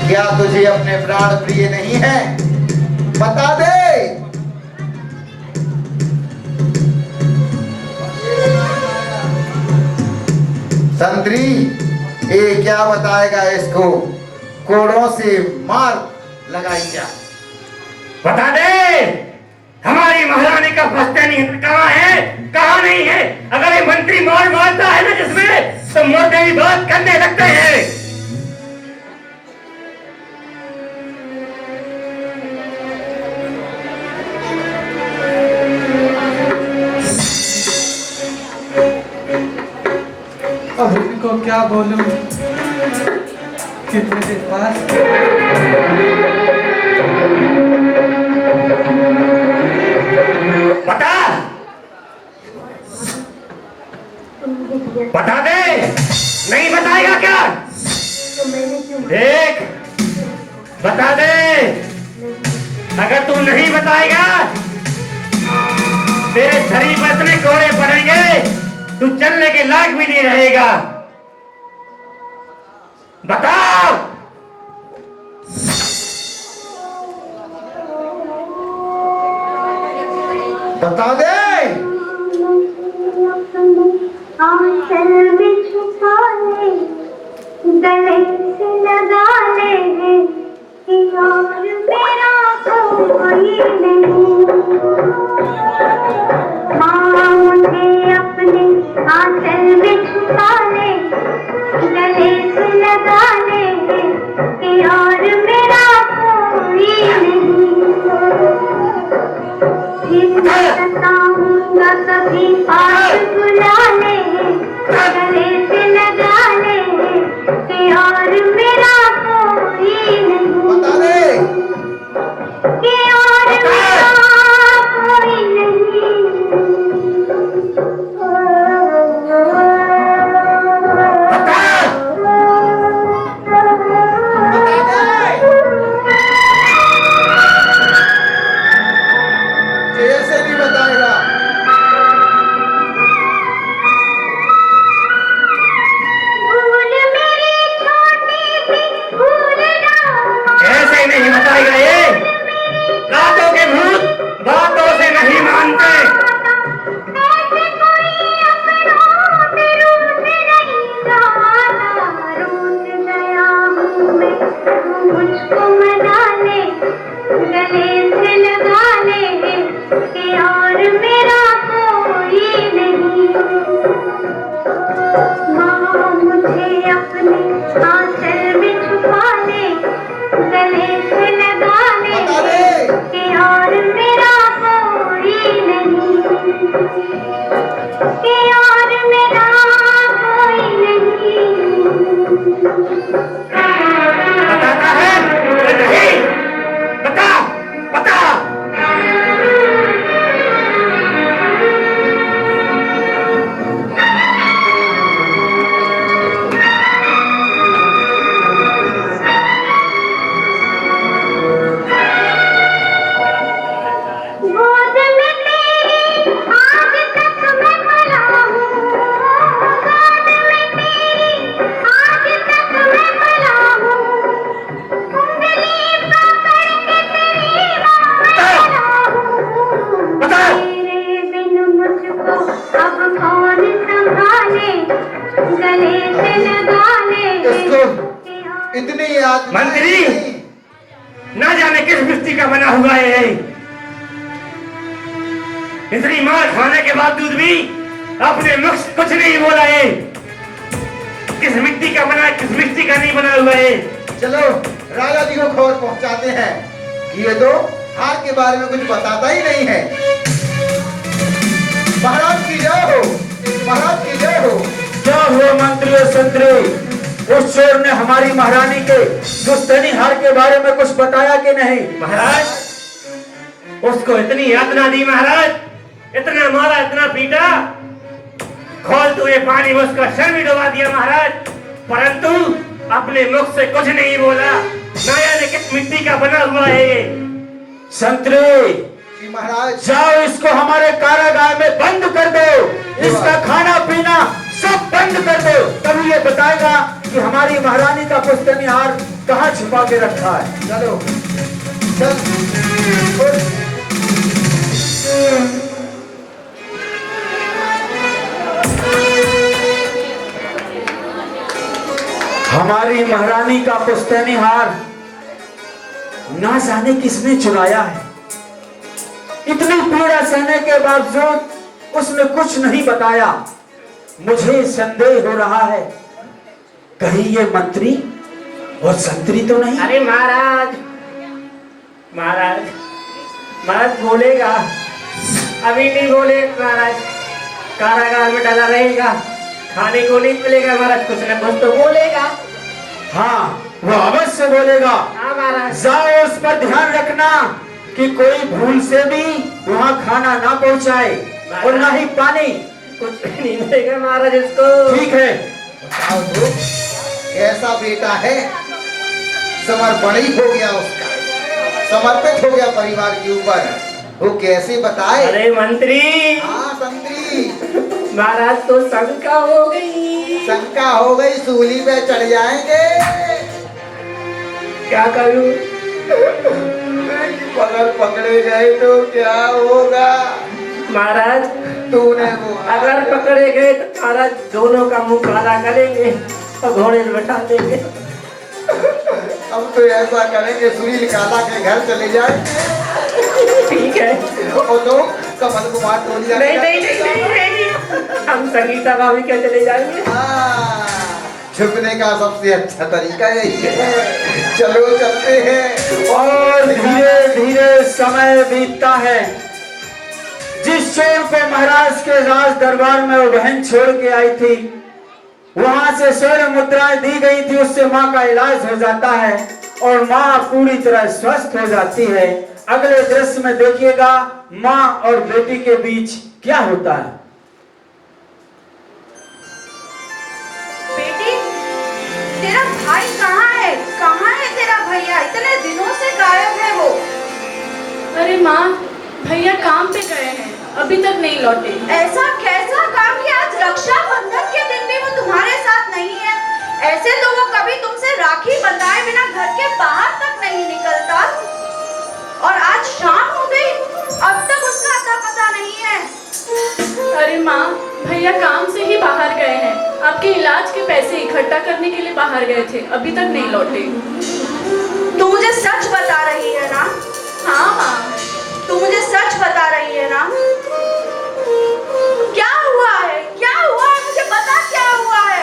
क्या तुझे अपने प्राण प्रिय नहीं है? बता दे। संतरी, ये क्या बताएगा? इसको कोड़ों से मार लगाई क्या? बता दे, हमारी महारानी का पुश्तैनी कहाँ है, कहाँ नहीं है? अगर ये मंत्री मार मारता है ना जिसमें, तो मुर्दे भी बात करने लगते हैं। अब इनको क्या बोलूं कि मेरे पास बता, बता दे, नहीं बताएगा क्या? देख, बता दे, अगर तू नहीं बताएगा तेरे शरीर पर इतने कोड़े पड़ेंगे तू चलने के लायक भी नहीं रहेगा। बताओ। बता दे। आंचल में छुपाए दर माँ मुझे अपने आंचल में छुपा ले, गले से लगा ले कि और मेरा कोई नहीं। फिर मैं सताऊंगा कभी पास बुला ले, गले से लगा ले कि और मेरा कोई नहीं। कि और मेरा कोई नहीं। कैसे नहीं बताएगा? भूल मेरी छोटी सी भूल ना, ऐसे नहीं बताएगा ये। रातों के भूत बातों से नहीं मानते। ऐसे कोई अपनों से रूठ नहीं जाता। रूठ गया हूँ मैं, तू मुझको मना ले, गले से लगा ले कि और मेरा कोई नहीं। माँ मुझे अपने आंचल में छुपा ले, गले से लगा ले कि और मेरा कोई नहीं। कि और मेरा कोई नहीं। बताता है या नहीं? बता बता। गोद में तेरी आज तक मैं पला हूँ, गोद में तेरी आज तक मैं पला हूँ। उंगली पकड़ के तेरी माला हूँ। तेरे बिन मुझको अब कौन संभाले, गले से लगा ले इसको इतनी याद मंत्री, ना जाने किस मिट्टी का बना हुआ है ये। इतनी मार खाने के बावजूद भी अपने मुख से कुछ नहीं बोला है। किस मिट्टी का बना, किस मिट्टी का नहीं बना हुआ है। चलो राजा जी को खबर पहुंचाते हैं कि ये तो हार के बारे में कुछ बताता ही नहीं है। महाराज की जय हो, महाराज की जय हो। क्या हुआ मंत्री और संतरी? उस चोर ने हमारी महारानी के दुश्मनी हार के बारे में कुछ बताया कि नहीं? महाराज, उसको इतनी यातना दी महाराज, इतना मारा, इतना पीटा, खोल तो ये पानी में उसका सर भी डुबा दिया महाराज, परंतु अपने मुख से कुछ नहीं बोला। ना जाने किस मिट्टी का बना हुआ है ये। संतरी, जी महाराज, जाओ इसको हमारे कारागार में बंद कर दो। इसका खाना पीना सब बंद कर दो, तभी ये बताएगा कि हमारी महारानी का पुश्तैनी हार कहाँ छुपा के रखा है। चलो चल उठ। हमारी महारानी का पुश्तैनी हार ना जाने किसने चुराया है। इतनी पीड़ा सहने के बावजूद उसने कुछ नहीं बताया। मुझे संदेह हो रहा है, कहीं ये मंत्री और संतरी तो नहीं? अरे महाराज, महाराज, महाराज बोलेगा, अभी नहीं बोले महाराज, कारागार में डाला रहेगा, खाने को नहीं मिलेगा महाराज, कुछ न कुछ तो बोलेगा। हाँ, वो अवश्य बोलेगा। हाँ महाराज। जाओ उस पर ध्यान रखना कि कोई भूल से भी वहाँ खाना ना पहुँचाए और ना ही पानी। कुछ नहीं मिलेगा महाराज इसको। ठीक है। बताओ तो, ऐसा बेटा है, समर्पण ही हो गया उसका, समर्पित हो गया परिवार के ऊपर। वो कैसे बताए? अरे मंत्री, हाँ संतरी, महाराज तो शंका हो गई। शंका हो गई, सूली पे चढ़ जाएंगे। क्या करूं? अगर पकड़े गए तो क्या होगा? महाराज, तूने वो अगर पकड़े गए तो महाराज दोनों का मुंह काला करेंगे और घोड़े में बैठा देंगे। अब तो ऐसा करेंगे सुनील काला के घर चले जाए ठीक है। और तो कमल कुमार टोली नहीं नहीं नहीं नहीं, हम संगीता भाभी के चले जाएंगे। छुपने का सबसे अच्छा तरीका यही है। चलो चलते हैं। और धीरे धीरे समय बीतता है। जिस चोर को महाराज के राज दरबार में वो बहन छोड़ के आई थी, वहां से स्वर्ण मुद्राएं दी गई थी, उससे माँ का इलाज हो जाता है और माँ पूरी तरह स्वस्थ हो जाती है। अगले दृश्य में देखिएगा माँ और बेटी के बीच क्या होता है। बेटी, तेरा भाई कहाँ है? कहाँ है तेरा भैया? इतने दिनों से गायब है वो। अरे माँ, भैया काम पे गए हैं, अभी तक नहीं लौटे। ऐसा कैसा काम कि आज रक्षाबंधन के दिन भी वो तुम्हारे साथ नहीं है? ऐसे तो वो कभी तुमसे राखी बंधाए बिना घर के बाहर तक नहीं निकलता। और आज शाम हो गई, अब तक उसका अता पता नहीं है। अरे माँ, भैया काम से ही बाहर गए हैं, आपके इलाज के पैसे इकट्ठा करने के लिए बाहर गए थे, अभी तक नहीं लौटे। तू मुझे सच बता रही है ना? हाँ हाँ, तू मुझे सच बता रही है ना? क्या हुआ है? क्या हुआ है? मुझे बता क्या हुआ है?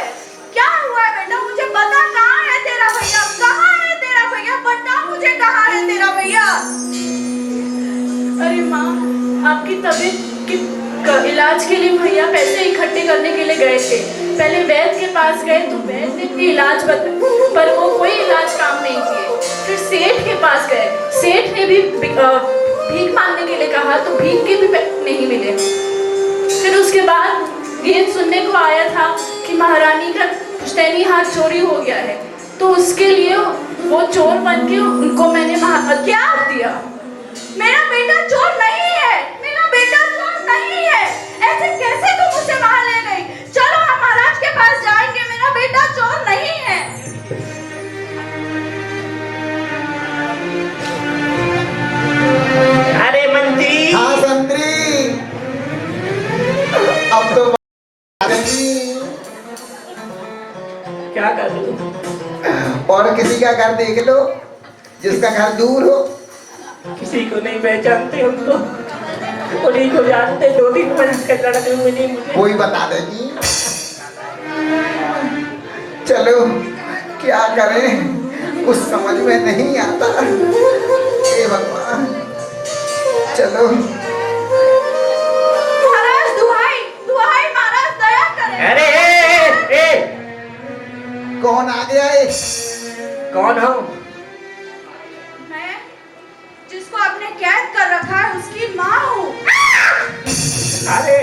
क्या हुआ है बेटा? मुझे बता, कहाँ है तेरा भैया? कहाँ है तेरा भैया? बता मुझे, कहाँ है तेरा भैया? अरे माँ, आपकी तबीयत के इलाज के लिए भैया पैसे इकट्ठे करने के लिए गए थे। पहले वैद्य के पास गए तो वैद्य ने भी इलाज बताया, पर वो कोई इलाज काम नहीं किए। फिर सेठ के पास गए, सेठ ने भी भीख मांगने के लिए कहा तो भीख के भी पैसे नहीं मिले। फिर उसके बाद ये सुनने को आया था कि महारानी का पुश्तैनी हार चोरी हो गया है, तो उसके लिए वो चोर बन के उनको मैंने क्या दिया। मेरा बेटा चोर नहीं है, मेरा बेटा चोर नहीं है। ऐसे कैसे तुम उसे वहां ले गई? चलो हम महाराज के पास जाएंगे, मेरा बेटा चोर नहीं है। अरे मंत्री। हाँ संतरी, अब तो क्या कर दूं? और किसी का घर देख लो जिसका घर दूर हो। किसी को नहीं पहचानते हम तो, उन्हीं को जानते। 2-3 बरस के लड़के मिली मुझे। कोई बता देगी। चलो क्या करें, कुछ समझ में नहीं आता। हे भगवान, चलो। महाराज दुहाई, दुहाई महाराज, दया करें। अरे ए, कौन आ गया है? कौन हो? मैं जिसको आपने कैद कर रखा है उसकी माँ हूँ। अरे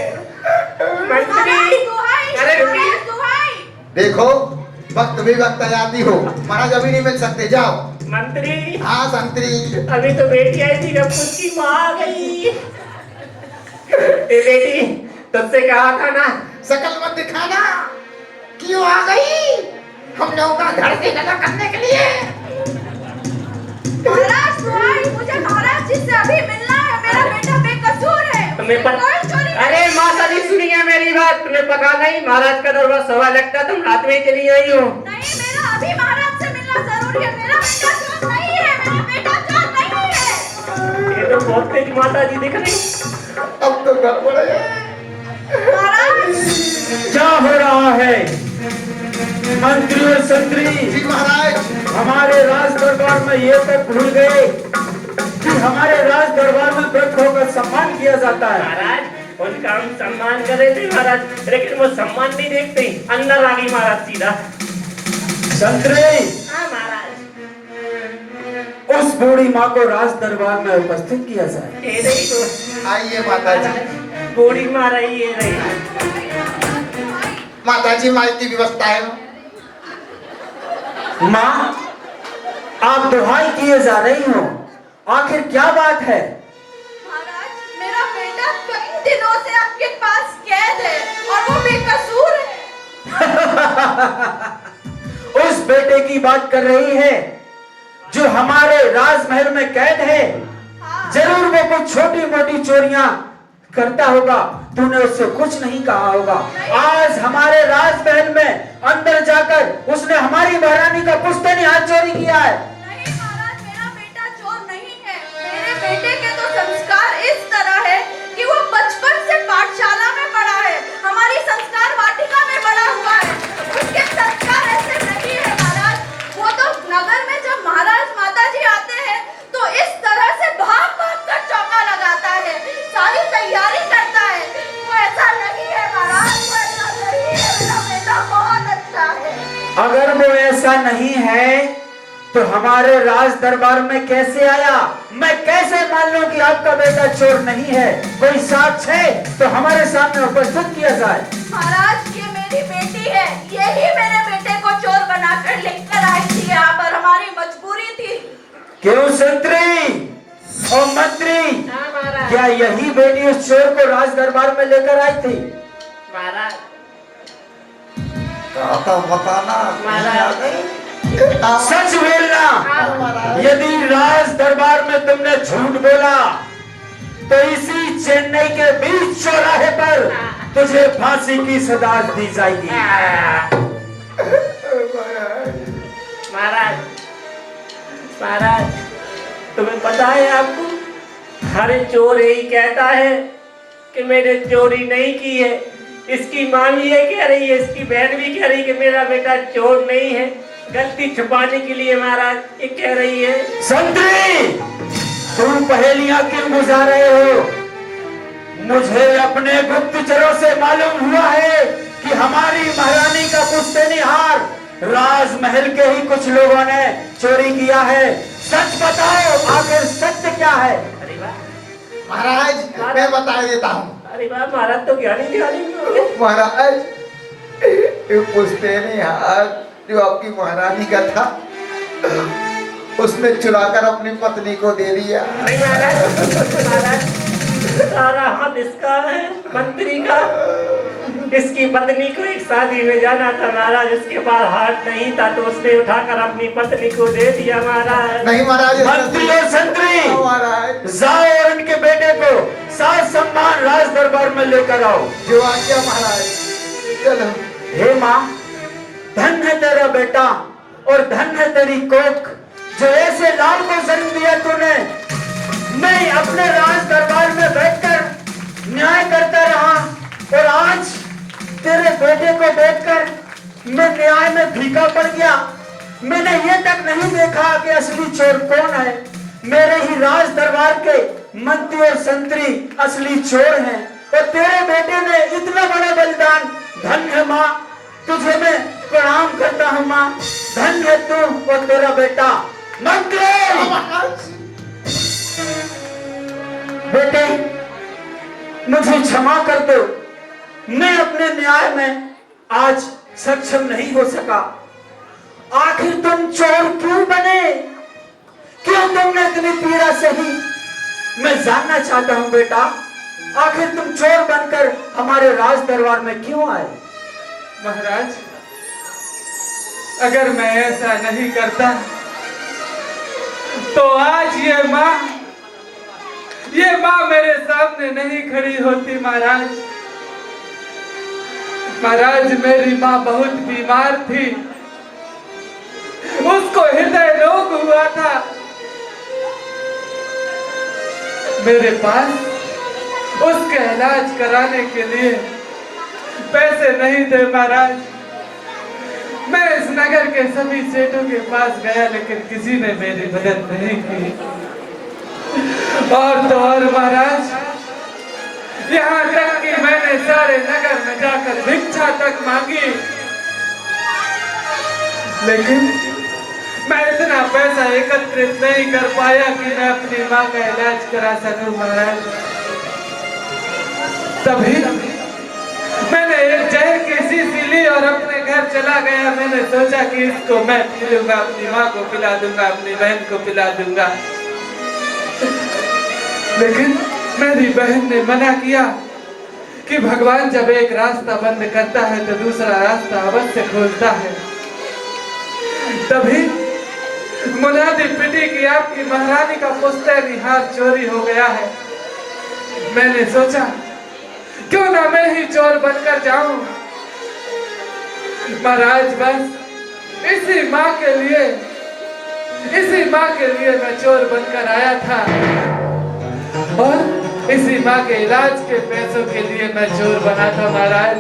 मंत्री। दुहाई, अरे महाराज दुहाई। देखो वक्त भी वक्त आ जाती हो, महाराज अभी नहीं मिल सकते, जाओ। मंत्री। हाँ संतरी। अभी तो बेटी आई थी, जब उसकी माँ आ गई। ए बेटी, तुझसे कहा था ना शकल मत दिखाना। क्यों आ गई? हम लोगों का घर से लगा करने के लिए। महाराज दुहाई, मुझे महाराज जी से अभी मिलना है। मेरा बेटा बेकसूर है। तुम्हें कोई चोरी नहीं। अरे माता जी सुनिए मेरी बात, तुम्हें पता नहीं महाराज का दरबार 1.25 लगता, तुम रात में ही चली आई हो। नहीं, मेरा अभी महाराज से मिलना जरूरी है। मेरा बेटा चोर नहीं है, मेरा बेटा चोर नहीं है। ये तो बहुत तेज माता जी दिख रही। अब तो गड़बड़ है। महाराज क्या हो रहा है? मंत्री और संतरी जी महाराज। हमारे राज दरबार में ये तक भूल गए कि हमारे राज दरबार में वृद्धों का सम्मान किया जाता है। महाराज उनका हम सम्मान कर रहे थे महाराज, लेकिन वो सम्मान नहीं देखते, अंदर आ गई महाराज सीधा। संतरी, हाँ महाराज। उस बूढ़ी माँ को राज दरबार में उपस्थित किया जाए। ये देखो आइए माता जी। बूढ़ी माँ रही है रही। माता जी माई की व्यवस्था है। माँ, आप दुहाई किए जा रही हो, आखिर क्या बात है? महाराज, मेरा बेटा कई दिनों से आपके पास कैद है और वो बेकसूर है। उस बेटे की बात कर रही है जो हमारे राजमहल में कैद है। हाँ। जरूर वो कुछ छोटी मोटी चोरियां करता होगा, तूने उससे कुछ नहीं कहा होगा। आज हमारे राजमहल में अंदर जाकर उसने हमारी महारानी का पुश्तैनी हार चोरी किया है? नहीं महाराज, मेरा बेटा चोर नहीं है। मेरे बेटे के तो संस्कार इस तरह है कि वो बचपन से पाठशाला में पढ़ा है, हमारी संस्कार वाटिका में बड़ा हुआ है। उसके संस्कार ऐसे नहीं है महाराज। वो तो नगर में जब महाराज माता जी आते हैं तो इस तरह से भाग भाग कर चौका लगाता है, सारी तैयारी करता है। वो ऐसा नहीं है महाराज, वो ऐसा नहीं है। मेरा बेटा बहुत अच्छा है। अगर वो ऐसा नहीं है तो हमारे राज दरबार में कैसे आया? मैं कैसे मान लूं कि आपका बेटा चोर नहीं है? कोई साक्ष्य है तो हमारे सामने उपस्थित किया जाए। महाराज, ये मेरी बेटी है, यही मेरे बेटे को चोर बनाकर लेकर आई थी यहाँ पर, हमारी मजबूरी थी। क्यों संतरी और मंत्री, क्या यही बेटी उस चोर को राज दरबार में लेकर आई थी? महाराज, बताना सच बोलना। यदि राज दरबार में तुमने झूठ बोला तो इसी चेन्नई के बीच चौराहे पर तुझे फांसी की सजा दी जाएगी। महाराज, महाराज, तुम्हें पता है आपको, हर चोर यही कहता है कि मैंने चोरी नहीं की है। इसकी माँ भी ये कह रही है, इसकी बहन भी कह रही है कि मेरा बेटा चोर नहीं है। गलती छुपाने के लिए महाराज ये कह रही है। संतरी, तुम पहेलियां क्यों बुझा रहे हो? मुझे अपने गुप्तचरों से मालूम हुआ है कि हमारी महारानी का पुश्तैनी हार राजमहल के ही कुछ लोगों ने चोरी किया है। सच बताओ, आखिर सत्य क्या है? अरे वाह महाराज, मैं बता देता हूँ। अरे वाह महाराज, तो ज्ञानी ध्यानी महाराज, ये पुश्तैनी हार जो आपकी महारानी का था, उसने चुराकर अपनी पत्नी को दे दिया। महाराज, सारा हाथ इसका है, मंत्री का। इसकी पत्नी को एक शादी में जाना था महाराज, उसके पास हाथ नहीं था तो उसने उठाकर अपनी पत्नी को दे दिया महाराज। नहीं महाराज, मंत्री और संतरी, महाराज जाओ और उनके बेटे को साथ सम्मान राज दरबार में लेकर आओ। जो आज्ञा महाराज। चलो। हे माँ, धन है तेरा बेटा और धन है तेरी कोख, जो ऐसे लाल को जन्म दिया तूने। मैं अपने राज दरबार में बैठकर न्याय करता रहा और आज तेरे बेटे को देखकर मैं न्याय में फीका पड़ गया। मैंने ये तक नहीं देखा कि असली चोर कौन है। मेरे ही राज दरबार के मंत्री और संतरी असली चोर हैं और तेरे बेटे ने इतना बड़ा बलिदान। धन्य है माँ, तुझे मैं प्रणाम करता हूँ माँ। धन्य है तू और तेरा बेटा। मंत्री, बेटे मुझे क्षमा कर दो, मैं अपने न्याय में आज सक्षम नहीं हो सका। आखिर तुम चोर क्यों बने? क्यों तुमने इतनी पीड़ा सही? मैं जानना चाहता हूं बेटा, आखिर तुम चोर बनकर हमारे राज दरबार में क्यों आए? महाराज, अगर मैं ऐसा नहीं करता तो आज ये माँ मेरे सामने नहीं खड़ी होती। महाराज, मेरी माँ बहुत बीमार थी, उसको हृदय रोग हुआ था। मेरे पास उसका इलाज कराने के लिए पैसे नहीं थे महाराज। मैं इस नगर के सभी सेठों के पास गया, लेकिन किसी ने मेरी मदद नहीं की। और तो और महाराज, यहाँ तक कि मैंने सारे नगर में जाकर भिक्षा तक मांगी, लेकिन मैं इतना पैसा एकत्रित नहीं कर पाया कि मैं अपनी माँ का इलाज करा सकूं महाराज। तभी मैंने एक जहर की शीशी ली और अपने घर चला गया। मैंने सोचा कि इसको मैं पी लूंगा, अपनी माँ को पिला दूंगा, अपनी बहन को पिला दूंगा। लेकिन मेरी बहन ने मना किया कि भगवान जब एक रास्ता बंद करता है तो दूसरा रास्ता अवश्य खोलता है। तभी मुनादी पिटी कि आपकी महारानी का पुश्तैनी हार चोरी हो गया है। मैंने सोचा क्यों ना मैं ही चोर बनकर जाऊं। महाराज, बस इसी माँ के लिए इसी माँ के लिए मैं चोर बनकर आया था और इसी माँ के इलाज के पैसों के लिए मैं चोर बना था महाराज।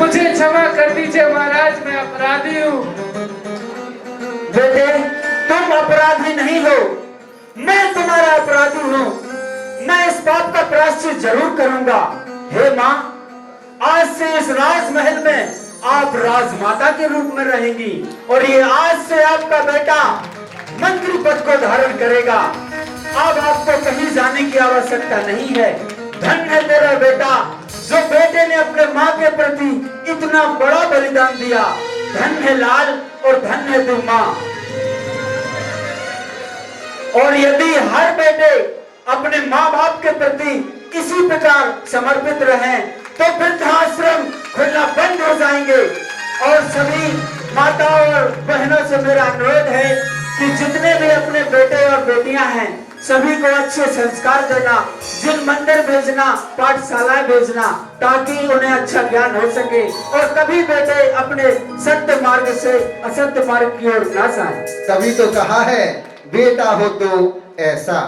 मुझे क्षमा कर दीजिए महाराज, मैं अपराधी हूँ। बेटे, तुम अपराधी नहीं हो, मैं तुम्हारा अपराधी हूँ। मैं इस पाप का प्रायश्चित जरूर करूंगा। हे माँ, आज से इस राजमहल में आप राजमाता के रूप में रहेंगी और ये आज से आपका बेटा मंत्री पद को धारण करेगा। अब आपको कहीं जाने की आवश्यकता नहीं है। धन्य है तेरा बेटा, जो बेटे ने अपने माँ के प्रति इतना बड़ा बलिदान दिया। धन्य है लाल और धन्य है तू माँ। और यदि हर बेटे अपने माँ बाप के प्रति इसी प्रकार समर्पित रहें तो वृद्धाश्रम खुलना बंद हो जाएंगे। और सभी माताओं और बहनों से मेरा अनुरोध है कि जितने भी अपने बेटे और बेटियां हैं सभी को अच्छे संस्कार देना, जिन मंदिर भेजना, पाठशालाएं भेजना, ताकि उन्हें अच्छा ज्ञान हो सके और कभी बेटे अपने सत्य मार्ग से असत्य मार्ग की ओर ना जाएं। तभी तो कहा है बेटा हो तो ऐसा,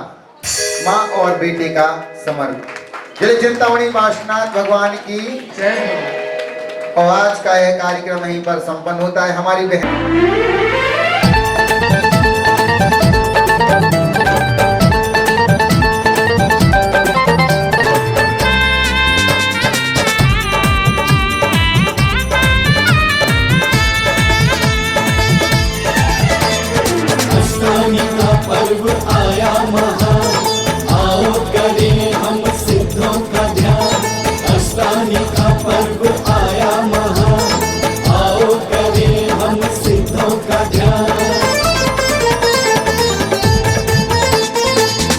माँ और बेटे का समर्पण। जय चिंतामणि पार्श्वनाथ भगवान की जय हो। और आज का यह कार्यक्रम यहीं पर संपन्न होता है। हमारी बहन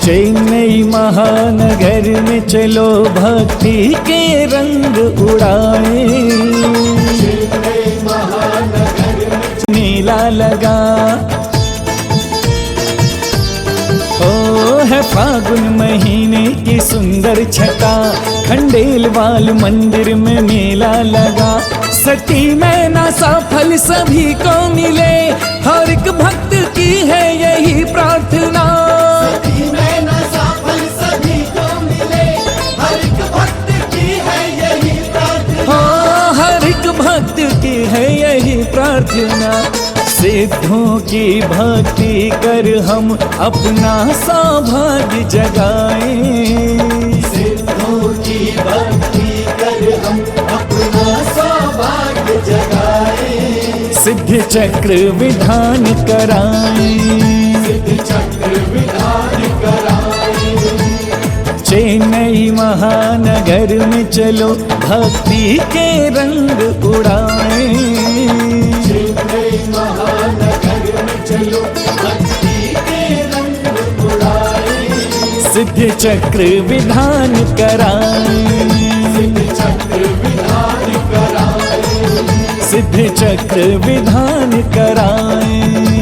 चेन्नई महानगर में चलो भक्ति के रंग उड़ाए। चेन्नई महानगर में मेला लगा, ओ है फागुन महीने की सुंदर छटा, खंडेलवाल मंदिर में मेला लगा। सती में ना सफल सभी को मिले, हर एक भक्त की है यही प्रार्थना। सती में ना सफल सभी को मिले, हर एक भक्त की है यही प्रार्थना। हाँ, हर एक भक्त की है यही प्रार्थना। सिद्धों की भक्ति कर हम अपना सौभाग्य जगाएं। सिद्धों की भक्ति कर हम अपना सौभाग्य जगाएं। सिद्ध चक्र विधान कराएं। सिद्ध चक्र विधान कराएं। चेन्नई महानगर में चलो भक्ति के रंग उड़ाएं। महानगर में चलो भक्ति के रंग उड़ाएं। सिद्ध चक्र विधान कराएं। सिद्ध चक्र विधान कराएं। सिद्ध चक्र विधान कराएं।